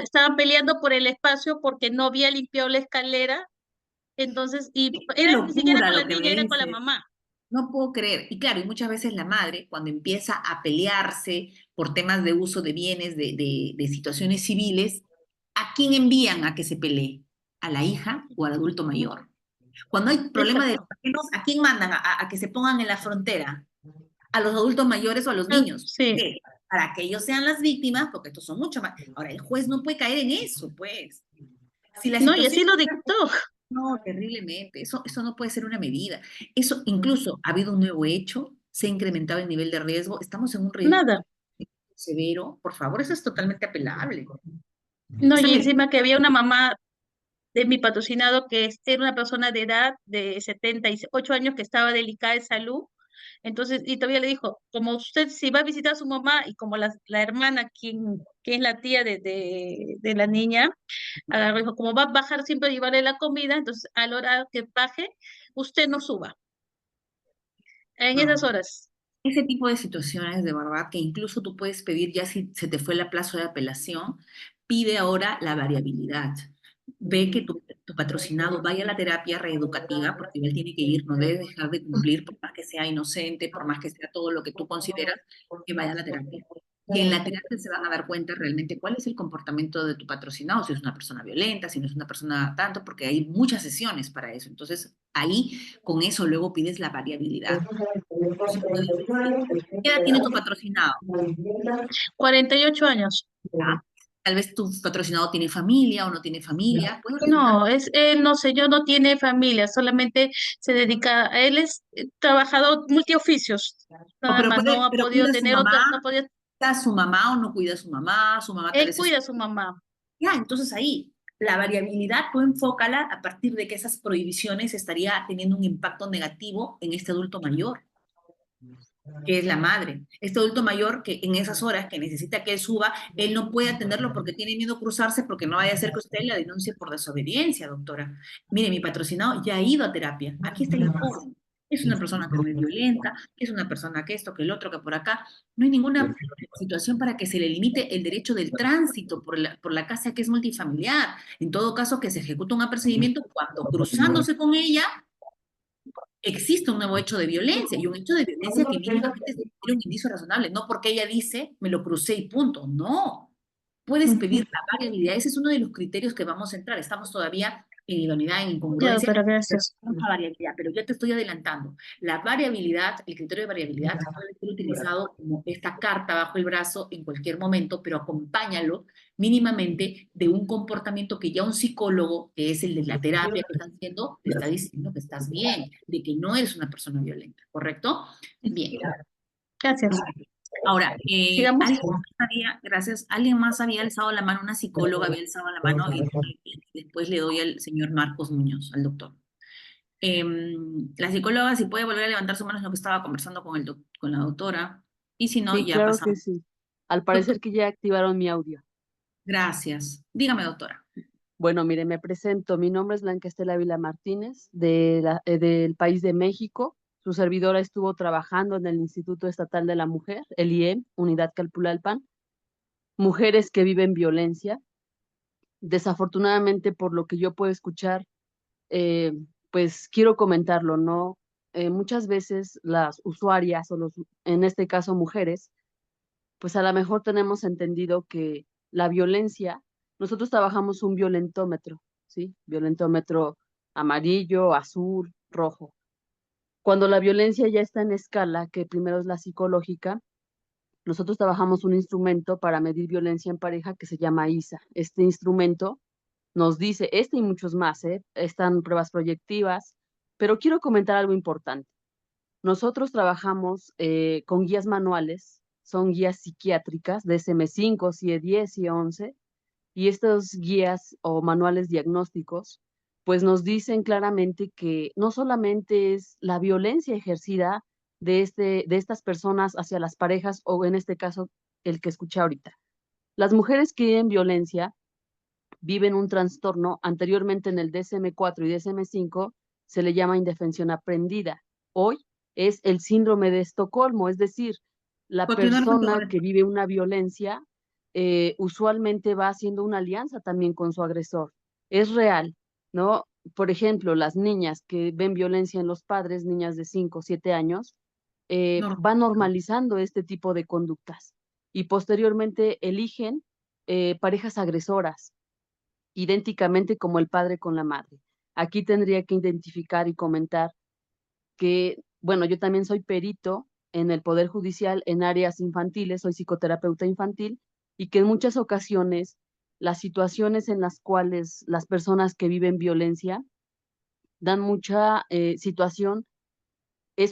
estaban peleando por el espacio porque no había limpiado la escalera, entonces, y qué era ni siquiera locura con la lo que me niña, era con la dices. mamá. No puedo creer. Y claro, y muchas veces la madre, cuando empieza a pelearse por temas de uso de bienes, de situaciones civiles, ¿a quién envían a que se pelee? ¿A la hija o al adulto mayor? Cuando hay problema de Exacto. terrenos, ¿a quién mandan? A que se pongan en la frontera? ¿A los adultos mayores o a los niños? ¿Por Sí. qué? Para que ellos sean las víctimas, porque estos son mucho más. Ahora, el juez no puede caer en eso, pues. Si la No, y situación... así lo dictó. No, terriblemente. Eso no puede ser una medida. Eso incluso ha habido un nuevo hecho, se ha incrementado el nivel de riesgo, estamos en un riesgo Nada. severo. Por favor, eso es totalmente apelable. No, Esa y medida, encima que había una mamá de mi patrocinado que era una persona de edad de 78 años que estaba delicada de salud. Entonces, y todavía le dijo, como usted si va a visitar a su mamá y como la hermana, que es la tía de la niña, agarró y dijo, como va a bajar siempre a llevarle la comida, entonces a la hora que baje, usted no suba. En esas no. horas. Ese tipo de situaciones, de verdad, que incluso tú puedes pedir, ya si se te fue el plazo de apelación, pide ahora la variabilidad. Ve que tu patrocinado vaya a la terapia reeducativa, porque él tiene que ir, no debe dejar de cumplir, por más que sea inocente, por más que sea todo lo que tú consideras, que vaya a la terapia. Que en la terapia se van a dar cuenta realmente cuál es el comportamiento de tu patrocinado, si es una persona violenta, si no es una persona tanto, porque hay muchas sesiones para eso. Entonces, ahí, con eso, luego pides la variabilidad. Entonces, puedes decir, ¿qué edad tiene tu patrocinado? 48 años. ¿Ya? Tal vez tu patrocinado tiene familia o no tiene familia. Puedes revisar. No, él no sé, yo no tiene familia, solamente se dedica, él es trabajador multioficios, nada más, no ha Pero podido cuida a su tener mamá, otro, no ha podido, cuida a su mamá o no cuida a su mamá tal él vez es... cuida a su mamá. Ya, entonces ahí, la variabilidad tú enfócala a partir de que esas prohibiciones estaría teniendo un impacto negativo en este adulto mayor, que es la madre. Este adulto mayor que en esas horas que necesita que él suba, él no puede atenderlo porque tiene miedo a cruzarse porque no vaya a ser que usted la denuncie por desobediencia, doctora. Mire, mi patrocinado ya ha ido a terapia. Aquí está el informe. Es una persona que no es violenta, que es una persona que esto, que el otro, que por acá. No hay ninguna situación para que se le limite el derecho del tránsito por la casa que es multifamiliar. En todo caso, que se ejecute un apercibimiento cuando cruzándose con ella existe un nuevo hecho de violencia y un hecho de violencia que mínimamente se requiere un indicio razonable, no porque ella dice me lo crucé y punto, no. Puedes pedir la variabilidad, ese es uno de los criterios que vamos a entrar, estamos todavía en idoneidad, en Ya, incongruencia, doctora, gracias. mucha variabilidad, pero yo te estoy adelantando. La variabilidad, el criterio de variabilidad puede ser utilizado como esta carta bajo el brazo en cualquier momento, pero acompáñalo mínimamente de un comportamiento que ya un psicólogo, que es el de la terapia que están haciendo, te está diciendo que estás bien, de que no eres una persona violenta, ¿correcto? Bien. Gracias. Ahora, Sigamos. gracias, alguien más había alzado la mano, una psicóloga había alzado la mano y después le doy al señor Marcos Muñoz, al doctor. La psicóloga, si puede volver a levantar su mano, es lo que estaba conversando con, con la doctora, y si no, Sí, ya claro que pasamos. sí. Al Doctor, parecer que ya activaron mi audio. gracias. Dígame, doctora. Bueno, mire, me presento. Mi nombre es Blanca Estela Ávila Martínez, del país de México. Su servidora estuvo trabajando en el Instituto Estatal de la Mujer, el IEM, Unidad Calpulalpan. Mujeres que viven violencia. Desafortunadamente, por lo que yo puedo escuchar, eh, pues quiero comentarlo, ¿no? Muchas veces las usuarias, en este caso mujeres, pues a lo mejor tenemos entendido que la violencia, nosotros trabajamos un violentómetro, ¿sí? Violentómetro amarillo, azul, rojo. Cuando la violencia ya está en escala, que primero es la psicológica, nosotros trabajamos un instrumento para medir violencia en pareja que se llama ISA. Este instrumento nos dice, este y muchos más, están pruebas proyectivas, pero quiero comentar algo importante. Nosotros trabajamos con guías manuales, son guías psiquiátricas, DSM-5, CIE-10, CIE-11, y estos guías o manuales diagnósticos, pues nos dicen claramente que no solamente es la violencia ejercida de estas personas hacia las parejas, o en este caso, el que escuché ahorita. Las mujeres que viven violencia viven un trastorno, anteriormente en el DSM-4 y DSM-5 se le llama indefensión aprendida. Hoy es el síndrome de Estocolmo, es decir, la Continuar con tu persona que respuesta. vive una violencia usualmente va haciendo una alianza también con su agresor. Es real, ¿no? Por ejemplo, las niñas que ven violencia en los padres, niñas de 5 o 7 años, No, van normalizando este tipo de conductas y posteriormente eligen parejas agresoras idénticamente como el padre con la madre. Aquí tendría que identificar y comentar que, bueno, yo también soy perito en el Poder Judicial en áreas infantiles, soy psicoterapeuta infantil, y que en muchas ocasiones las situaciones en las cuales las personas que viven violencia dan mucha situación,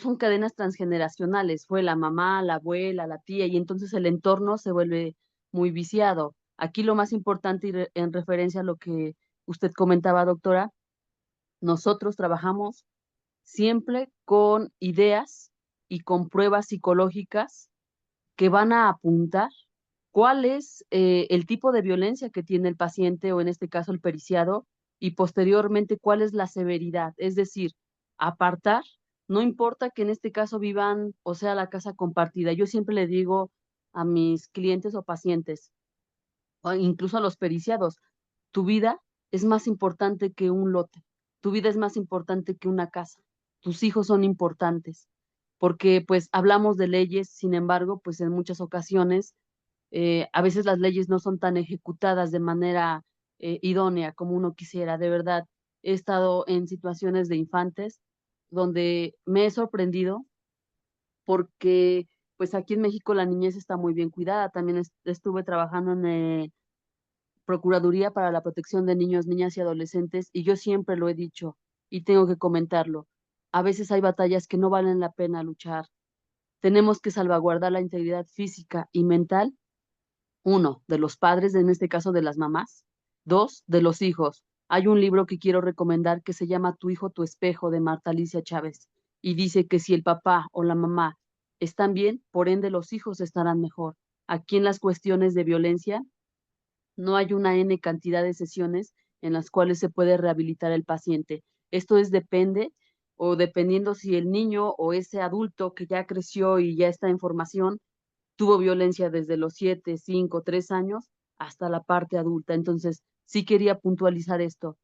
son cadenas transgeneracionales, fue la mamá, la abuela, la tía, y entonces el entorno se vuelve muy viciado. Aquí lo más importante en referencia a lo que usted comentaba, doctora, nosotros trabajamos siempre con ideas y con pruebas psicológicas que van a apuntar cuál es el tipo de violencia que tiene el paciente o en este caso el periciado y posteriormente cuál es la severidad. Es decir, apartar, no importa que en este caso vivan o sea la casa compartida. Yo siempre le digo a mis clientes o pacientes, o incluso a los periciados, tu vida es más importante que un lote, tu vida es más importante que una casa, tus hijos son importantes, porque pues hablamos de leyes, sin embargo, pues en muchas ocasiones a veces las leyes no son tan ejecutadas de manera idónea como uno quisiera. De verdad, he estado en situaciones de infantes donde me he sorprendido porque pues aquí en México la niñez está muy bien cuidada. También estuve trabajando en Procuraduría para la Protección de Niños, Niñas y Adolescentes, y yo siempre lo he dicho y tengo que comentarlo. A veces hay batallas que no valen la pena luchar. Tenemos que salvaguardar la integridad física y mental, uno, de los padres, en este caso de las mamás, dos, de los hijos. Hay un libro que quiero recomendar que se llama Tu hijo, tu espejo, de Marta Alicia Chávez, y dice que si el papá o la mamá están bien, por ende los hijos estarán mejor. Aquí en las cuestiones de violencia, no hay una N cantidad de sesiones en las cuales se puede rehabilitar el paciente. Esto depende o dependiendo si el niño o ese adulto que ya creció y ya está en formación tuvo violencia desde los 7, 5, 3 años hasta la parte adulta. Entonces, sí quería puntualizar esto.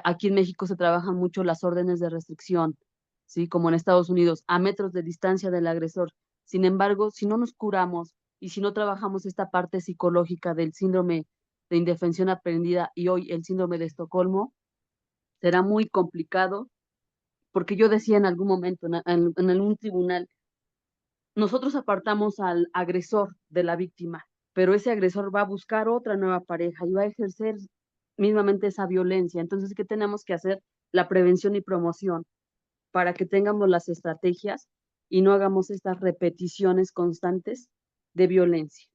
Aquí en México se trabajan mucho las órdenes de restricción, ¿sí? Como en Estados Unidos, a metros de distancia del agresor. Sin embargo, si no nos curamos y si no trabajamos esta parte psicológica del síndrome de indefensión aprendida y hoy el síndrome de Estocolmo, será muy complicado, porque yo decía en algún momento, en algún tribunal, nosotros apartamos al agresor de la víctima, pero ese agresor va a buscar otra nueva pareja y va a ejercer mismamente esa violencia. Entonces, ¿qué tenemos que hacer? La prevención y promoción para que tengamos las estrategias y no hagamos estas repeticiones constantes de violencia.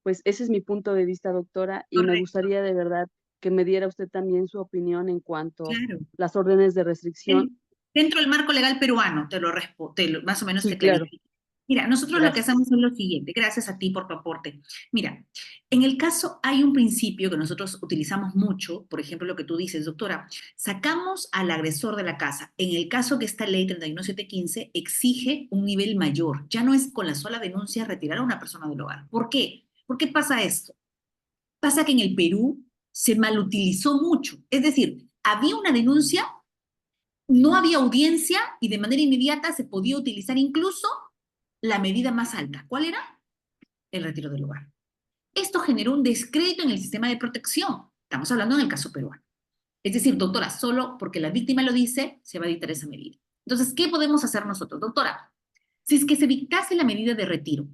Pues ese es mi punto de vista, doctora, y me Correcto, gustaría de verdad que me diera usted también su opinión en cuanto a claro. las órdenes de restricción. Dentro del marco legal peruano, más o menos Sí, te claro, clarifico. Mira, nosotros lo que hacemos gracias. es lo siguiente, gracias a ti por tu aporte. Mira, en el caso hay un principio que nosotros utilizamos mucho, por ejemplo, lo que tú dices, doctora, sacamos al agresor de la casa. En el caso que esta ley 31715 exige un nivel mayor, ya no es con la sola denuncia retirar a una persona del hogar. ¿Por qué? ¿Por qué pasa esto? Pasa que en el Perú se malutilizó mucho, es decir, había una denuncia, no había audiencia y de manera inmediata se podía utilizar incluso la medida más alta. ¿Cuál era? El retiro del hogar. Esto generó un descrédito en el sistema de protección. Estamos hablando en el caso peruano. Es decir, doctora, solo porque la víctima lo dice, se va a dictar esa medida. Entonces, ¿qué podemos hacer nosotros? Doctora, si es que se dictase la medida de retiro,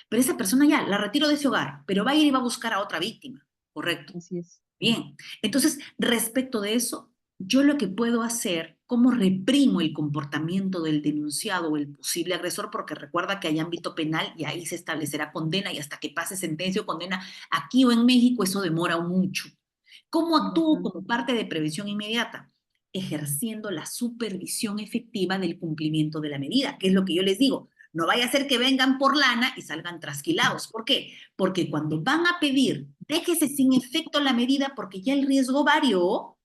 pero esa persona ya la retiró de ese hogar, pero va a ir y va a buscar a otra víctima, ¿correcto? Así es. Bien, entonces, respecto de eso, yo lo que puedo hacer, ¿cómo reprimo el comportamiento del denunciado o el posible agresor? Porque recuerda que hay ámbito penal y ahí se establecerá condena y hasta que pase sentencia o condena aquí o en México, eso demora mucho. ¿Cómo actúo Bastante. como parte de prevención inmediata? Ejerciendo la supervisión efectiva del cumplimiento de la medida, que es lo que yo les digo. No vaya a ser que vengan por lana y salgan trasquilados. ¿Por qué? Porque cuando van a pedir, déjese sin efecto la medida porque ya el riesgo varió,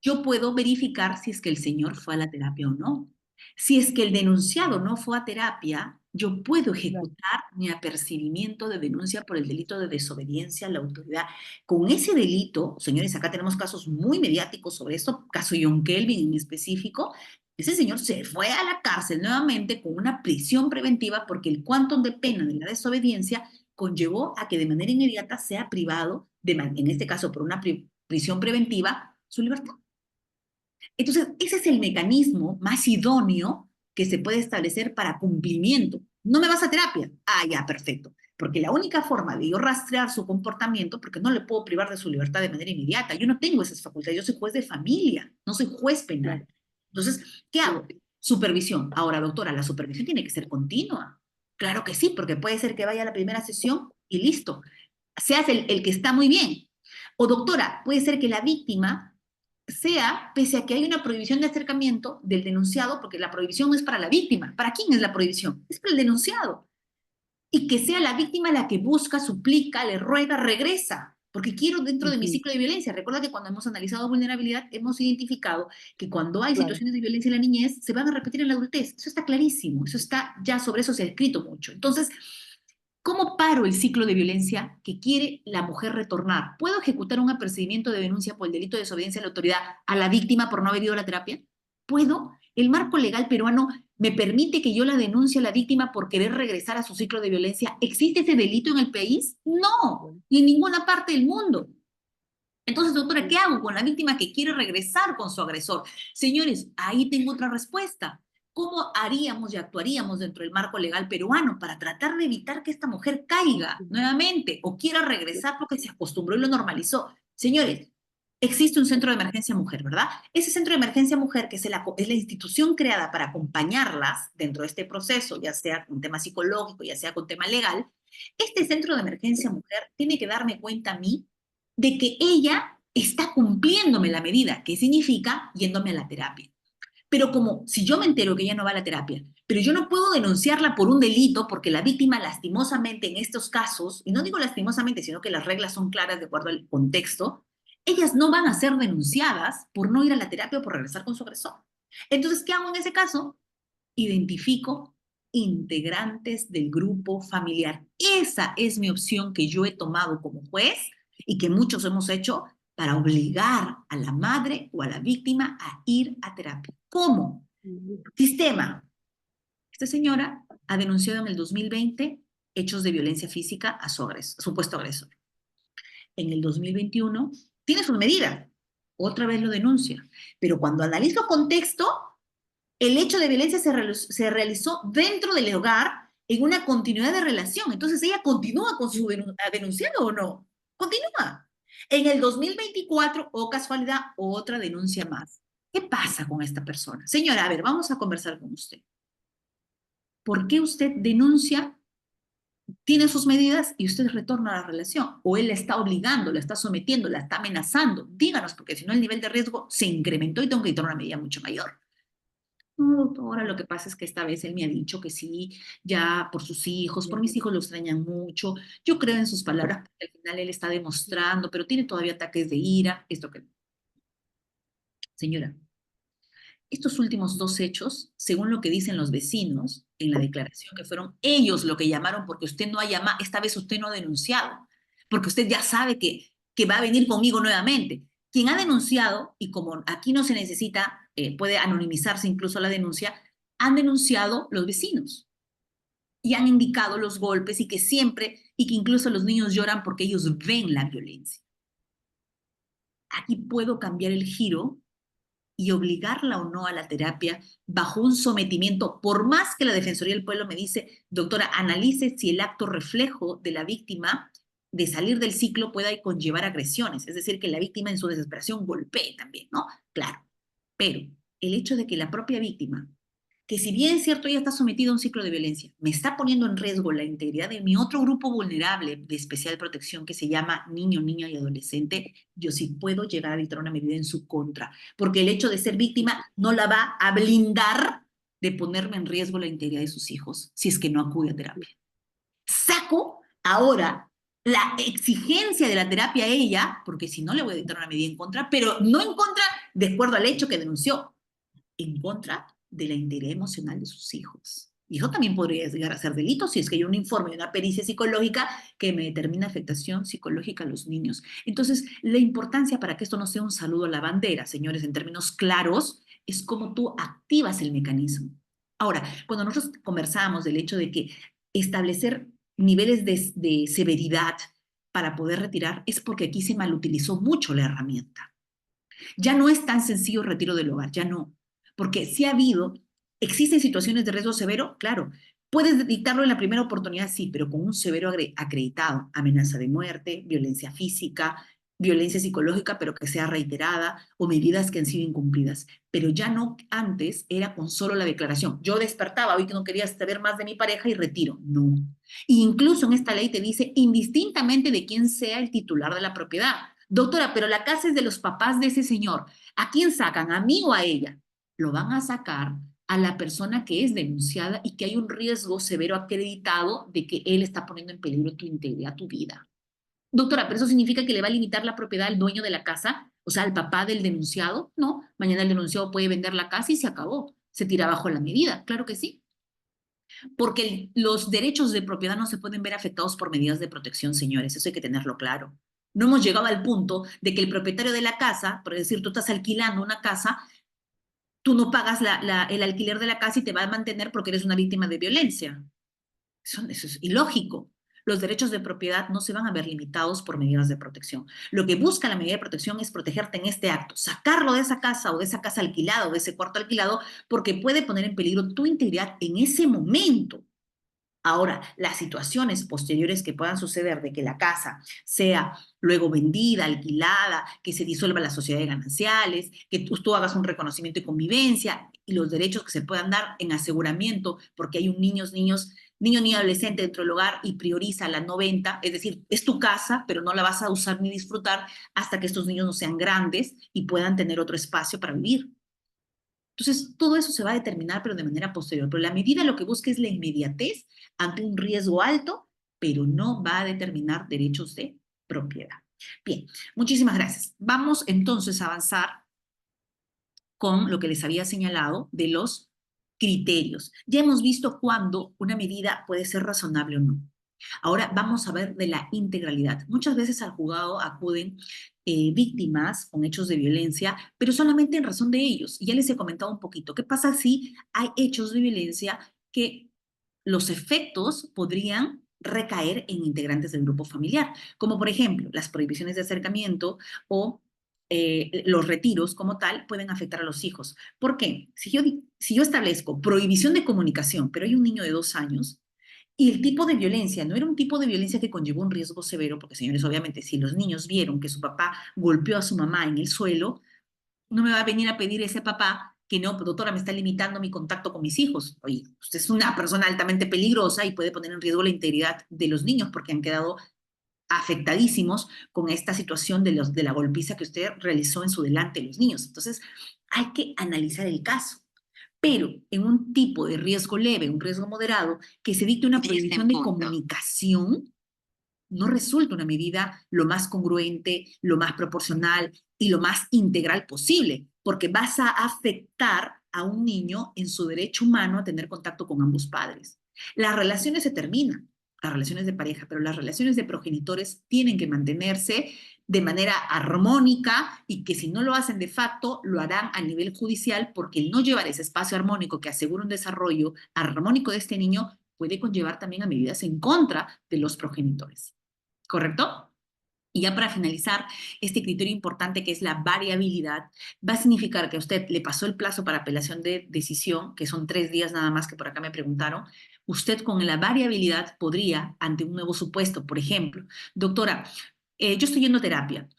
yo puedo verificar si es que el señor fue a la terapia o no. Si es que el denunciado no fue a terapia, yo puedo Claro. ejecutar mi apercibimiento de denuncia por el delito de desobediencia a la autoridad. Con ese delito, señores, acá tenemos casos muy mediáticos sobre esto, caso John Kelvin en específico, ese señor se fue a la cárcel nuevamente con una prisión preventiva porque el quantum de pena de la desobediencia conllevó a que de manera inmediata sea privado, en este caso por una prisión preventiva, su libertad. Entonces, ese es el mecanismo más idóneo que se puede establecer para cumplimiento. ¿No me vas a terapia? Ah, ya, perfecto. Porque la única forma de yo rastrear su comportamiento, porque no le puedo privar de su libertad de manera inmediata, yo no tengo esas facultades, yo soy juez de familia, no soy juez penal. Claro. Entonces, ¿qué hago? Supervisión. Ahora, doctora, la supervisión tiene que ser continua. Claro que sí, porque puede ser que vaya a la primera sesión y listo. Se hace el que está muy bien. O doctora, puede ser que la víctima sea, pese a que hay una prohibición de acercamiento del denunciado, porque la prohibición no es para la víctima. ¿Para quién es la prohibición? Es para el denunciado. Y que sea la víctima la que busca, suplica, le ruega, regresa, porque quiero dentro de mi Ujú. ciclo de violencia. Recuerda que cuando hemos analizado vulnerabilidad, hemos identificado que cuando hay Claro. situaciones de violencia en la niñez, se van a repetir en la adultez. Eso está clarísimo, eso está, ya sobre eso se ha escrito mucho. Entonces, ¿cómo paro el ciclo de violencia que quiere la mujer retornar? ¿Puedo ejecutar un apercibimiento de denuncia por el delito de desobediencia a la autoridad a la víctima por no haber ido a la terapia? ¿Puedo? ¿El marco legal peruano me permite que yo la denuncie a la víctima por querer regresar a su ciclo de violencia? ¿Existe ese delito en el país? No, Bueno, ni en ninguna parte del mundo. Entonces, doctora, ¿qué sí. hago con la víctima que quiere regresar con su agresor? Señores, ahí tengo otra respuesta. ¿Cómo haríamos y actuaríamos dentro del marco legal peruano para tratar de evitar que esta mujer caiga nuevamente o quiera regresar porque se acostumbró y lo normalizó? Señores, existe un centro de emergencia mujer, ¿verdad? Ese centro de emergencia mujer, que es la institución creada para acompañarlas dentro de este proceso, ya sea con tema psicológico, ya sea con tema legal, este centro de emergencia mujer tiene que darme cuenta a mí de que ella está cumpliéndome la medida, que significa yéndome a la terapia. Pero como si yo me entero que ella no va a la terapia, pero yo no puedo denunciarla por un delito porque la víctima lastimosamente en estos casos, y no digo lastimosamente, sino que las reglas son claras de acuerdo al contexto, ellas no van a ser denunciadas por no ir a la terapia o por regresar con su agresor. Entonces, ¿qué hago en ese caso? Identifico integrantes del grupo familiar. Esa es mi opción que yo he tomado como juez y que muchos hemos hecho para obligar a la madre o a la víctima a ir a terapia. ¿Cómo? Ujú. Sistema. Esta señora ha denunciado en el 2020 hechos de violencia física a su supuesto agresor. En el 2021 tiene sus medidas. otra vez lo denuncia. Pero cuando analizo contexto, el hecho de violencia se realizó dentro del hogar en una continuidad de relación. Entonces ella continúa con su denunciando o no. Continúa. En el 2024, o casualidad, otra denuncia más. ¿Qué pasa con esta persona? Señora, a ver, vamos a conversar con usted. ¿Por qué usted denuncia, tiene sus medidas y usted retorna a la relación? ¿O él la está obligando, la está sometiendo, la está amenazando? Díganos, porque si no el nivel de riesgo se incrementó y tengo que tomar una medida mucho mayor. No, doctora, lo que pasa es que esta vez él me ha dicho que sí, ya por sus hijos, por mis hijos lo extrañan mucho. Yo creo en sus palabras porque al final él está demostrando, pero tiene todavía ataques de ira. Esto que... Señora, estos últimos dos hechos, según lo que dicen los vecinos en la declaración, que fueron ellos lo que llamaron, porque usted no ha llamado, esta vez usted no ha denunciado, porque usted ya sabe que va a venir conmigo nuevamente. Quien ha denunciado, y como aquí no se necesita, puede anonimizarse incluso la denuncia, han denunciado los vecinos y han indicado los golpes y que siempre, y que incluso los niños lloran porque ellos ven la violencia. Aquí puedo cambiar el giro y obligarla o no a la terapia bajo un sometimiento, por más que la Defensoría del Pueblo me dice, doctora, analice si el acto reflejo de la víctima de salir del ciclo pueda conllevar agresiones, es decir, que la víctima en su desesperación golpee también, ¿no? Claro, pero el hecho de que la propia víctima, que si bien es cierto ella está sometida a un ciclo de violencia, me está poniendo en riesgo la integridad de mi otro grupo vulnerable de especial protección que se llama niño, niña y adolescente, yo sí puedo llegar a dictar una medida en su contra, porque el hecho de ser víctima no la va a blindar de ponerme en riesgo la integridad de sus hijos si es que no acude a terapia. Saco ahora la exigencia de la terapia a ella, porque si no le voy a dictar una medida en contra, pero no en contra de acuerdo al hecho que denunció, en contra de la integridad emocional de sus hijos. Y eso también podría llegar a ser delito si es que hay un informe de una pericia psicológica que me determina afectación psicológica a los niños. Entonces, la importancia para que esto no sea un saludo a la bandera, señores, en términos claros, es cómo tú activas el mecanismo. Ahora, cuando nosotros conversamos del hecho de que establecer niveles de severidad para poder retirar, es porque aquí se malutilizó mucho la herramienta. Ya no es tan sencillo el retiro del hogar, ya no. Porque sí ha habido, existen situaciones de riesgo severo, claro. Puedes dictarlo en la primera oportunidad, sí, pero con un severo acreditado, amenaza de muerte, violencia física, violencia psicológica, pero que sea reiterada, o medidas que han sido incumplidas. Pero ya no antes era con solo la declaración. Yo despertaba, hoy que no quería saber más de mi pareja y retiro. No. E incluso en esta ley te dice, indistintamente de quién sea el titular de la propiedad. Doctora, pero la casa es de los papás de ese señor. ¿A quién sacan? ¿A mí o a ella? Lo van a sacar a la persona que es denunciada y que hay un riesgo severo acreditado de que él está poniendo en peligro tu integridad, tu vida. Doctora, ¿pero eso significa que le va a limitar la propiedad al dueño de la casa? O sea, al papá del denunciado. No, mañana el denunciado puede vender la casa y se acabó. Se tira bajo la medida, claro que sí. Porque los derechos de propiedad no se pueden ver afectados por medidas de protección, señores. Eso hay que tenerlo claro. No hemos llegado al punto de que el propietario de la casa, por decir, tú estás alquilando una casa, tú no pagas el alquiler de la casa y te va a mantener porque eres una víctima de violencia. Eso es ilógico. Los derechos de propiedad no se van a ver limitados por medidas de protección. Lo que busca la medida de protección es protegerte en este acto, sacarlo de esa casa o de esa casa alquilada o de ese cuarto alquilado, porque puede poner en peligro tu integridad en ese momento. Ahora, las situaciones posteriores que puedan suceder de que la casa sea luego vendida, alquilada, que se disuelva la sociedad de gananciales, que tú hagas un reconocimiento y convivencia y los derechos que se puedan dar en aseguramiento, porque hay un niño ni adolescente dentro del hogar y prioriza la no venta, es decir, es tu casa, pero no la vas a usar ni disfrutar hasta que estos niños no sean grandes y puedan tener otro espacio para vivir. Entonces, todo eso se va a determinar, pero de manera posterior. Pero la medida lo que busca es la inmediatez ante un riesgo alto, pero no va a determinar derechos de propiedad. Bien, muchísimas gracias. Vamos entonces a avanzar con lo que les había señalado de los criterios. Ya hemos visto cuándo una medida puede ser razonable o no. Ahora vamos a ver de la integralidad. Muchas veces al juzgado acuden víctimas con hechos de violencia, pero solamente en razón de ellos. Y ya les he comentado un poquito. ¿Qué pasa si hay hechos de violencia que los efectos podrían recaer en integrantes del grupo familiar? Como por ejemplo las prohibiciones de acercamiento o los retiros como tal pueden afectar a los hijos. ¿Por qué? Si yo establezco prohibición de comunicación, pero hay un niño de 2 años, y el tipo de violencia no era un tipo de violencia que conllevó un riesgo severo, porque señores, obviamente, si los niños vieron que su papá golpeó a su mamá en el suelo, no me va a venir a pedir ese papá que no, doctora, me está limitando mi contacto con mis hijos. Oye, usted es una persona altamente peligrosa y puede poner en riesgo la integridad de los niños porque han quedado afectadísimos con esta situación de la golpiza que usted realizó en su delante de los niños. Entonces, hay que analizar el caso. Pero en un tipo de riesgo leve, un riesgo moderado, que se dicte una prohibición de comunicación, no resulta una medida lo más congruente, lo más proporcional y lo más integral posible, porque vas a afectar a un niño en su derecho humano a tener contacto con ambos padres. Las relaciones se terminan, las relaciones de pareja, pero las relaciones de progenitores tienen que mantenerse de manera armónica y que si no lo hacen de facto, lo harán a nivel judicial porque el no llevar ese espacio armónico que asegura un desarrollo armónico de este niño puede conllevar también a medidas en contra de los progenitores. ¿Correcto? Y ya para finalizar, este criterio importante que es la variabilidad, va a significar que a usted le pasó el plazo para apelación de decisión, que son 3 días nada más que por acá me preguntaron, usted con la variabilidad podría, ante un nuevo supuesto, por ejemplo, doctora, yo estoy yendo a terapia,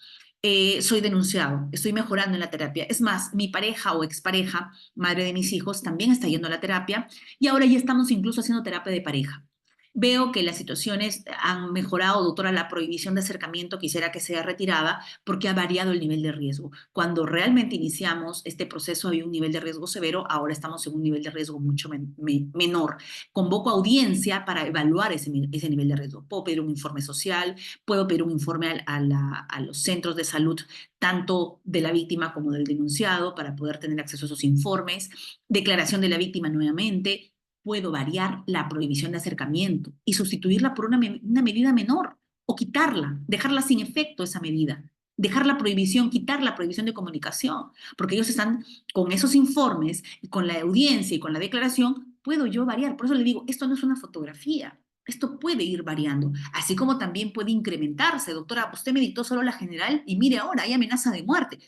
soy denunciado, estoy mejorando en la terapia. Es más, mi pareja o expareja, madre de mis hijos, también está yendo a la terapia y ahora ya estamos incluso haciendo terapia de pareja. Veo que las situaciones han mejorado, doctora, la prohibición de acercamiento quisiera que sea retirada porque ha variado el nivel de riesgo. Cuando realmente iniciamos este proceso había un nivel de riesgo severo, ahora estamos en un nivel de riesgo mucho menor. Convoco audiencia para evaluar ese nivel de riesgo. Puedo pedir un informe social, puedo pedir un informe a los centros de salud, tanto de la víctima como del denunciado, para poder tener acceso a esos informes, declaración de la víctima nuevamente. Puedo variar la prohibición de acercamiento y sustituirla por una medida menor o quitarla, dejarla sin efecto esa medida, dejar la prohibición, quitar la prohibición de comunicación, porque ellos están con esos informes y con la audiencia y con la declaración, puedo yo variar. Por eso le digo, esto no es una fotografía, esto puede ir variando, así como también puede incrementarse. Doctora, usted me dictó solo la general y mire ahora, hay amenaza de muerte.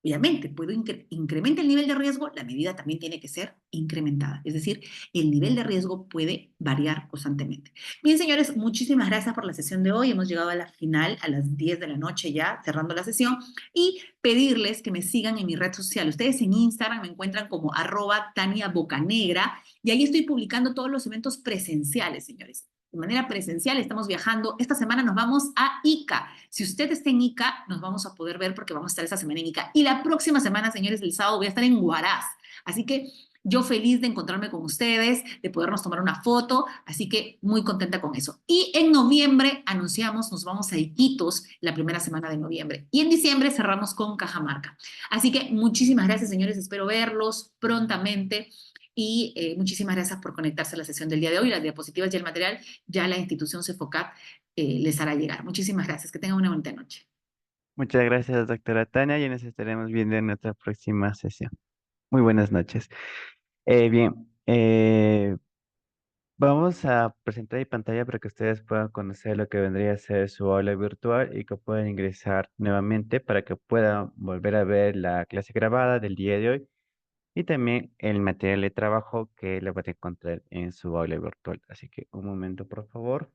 Obviamente, puedo incrementa el nivel de riesgo, la medida también tiene que ser incrementada. Es decir, el nivel de riesgo puede variar constantemente. Bien, señores, muchísimas gracias por la sesión de hoy. Hemos llegado a la final, a las 10 de la noche ya, cerrando la sesión. Y pedirles que me sigan en mi red social. Ustedes en Instagram me encuentran como @TaniaBocanegra y ahí estoy publicando todos los eventos presenciales, señores. De manera presencial estamos viajando. Esta semana nos vamos a Ica. Si usted está en Ica, nos vamos a poder ver porque vamos a estar esta semana en Ica. Y la próxima semana, señores, el sábado voy a estar en Huaraz. Así que yo feliz de encontrarme con ustedes, de podernos tomar una foto, así que muy contenta con eso. Y en noviembre anunciamos, nos vamos a Iquitos la primera semana de noviembre. Y en diciembre cerramos con Cajamarca. Así que muchísimas gracias, señores, espero verlos prontamente. Y muchísimas gracias por conectarse a la sesión del día de hoy. Las diapositivas y el material ya la institución CEFOCAP les hará llegar. Muchísimas gracias. Que tengan una bonita noche. Muchas gracias, doctora Tania, y nos estaremos viendo en nuestra próxima sesión. Muy buenas noches. Bien, vamos a presentar mi pantalla para que ustedes puedan conocer lo que vendría a ser su aula virtual y que puedan ingresar nuevamente para que puedan volver a ver la clase grabada del día de hoy y también el material de trabajo que le van a encontrar en su aula virtual. Así que un momento, por favor.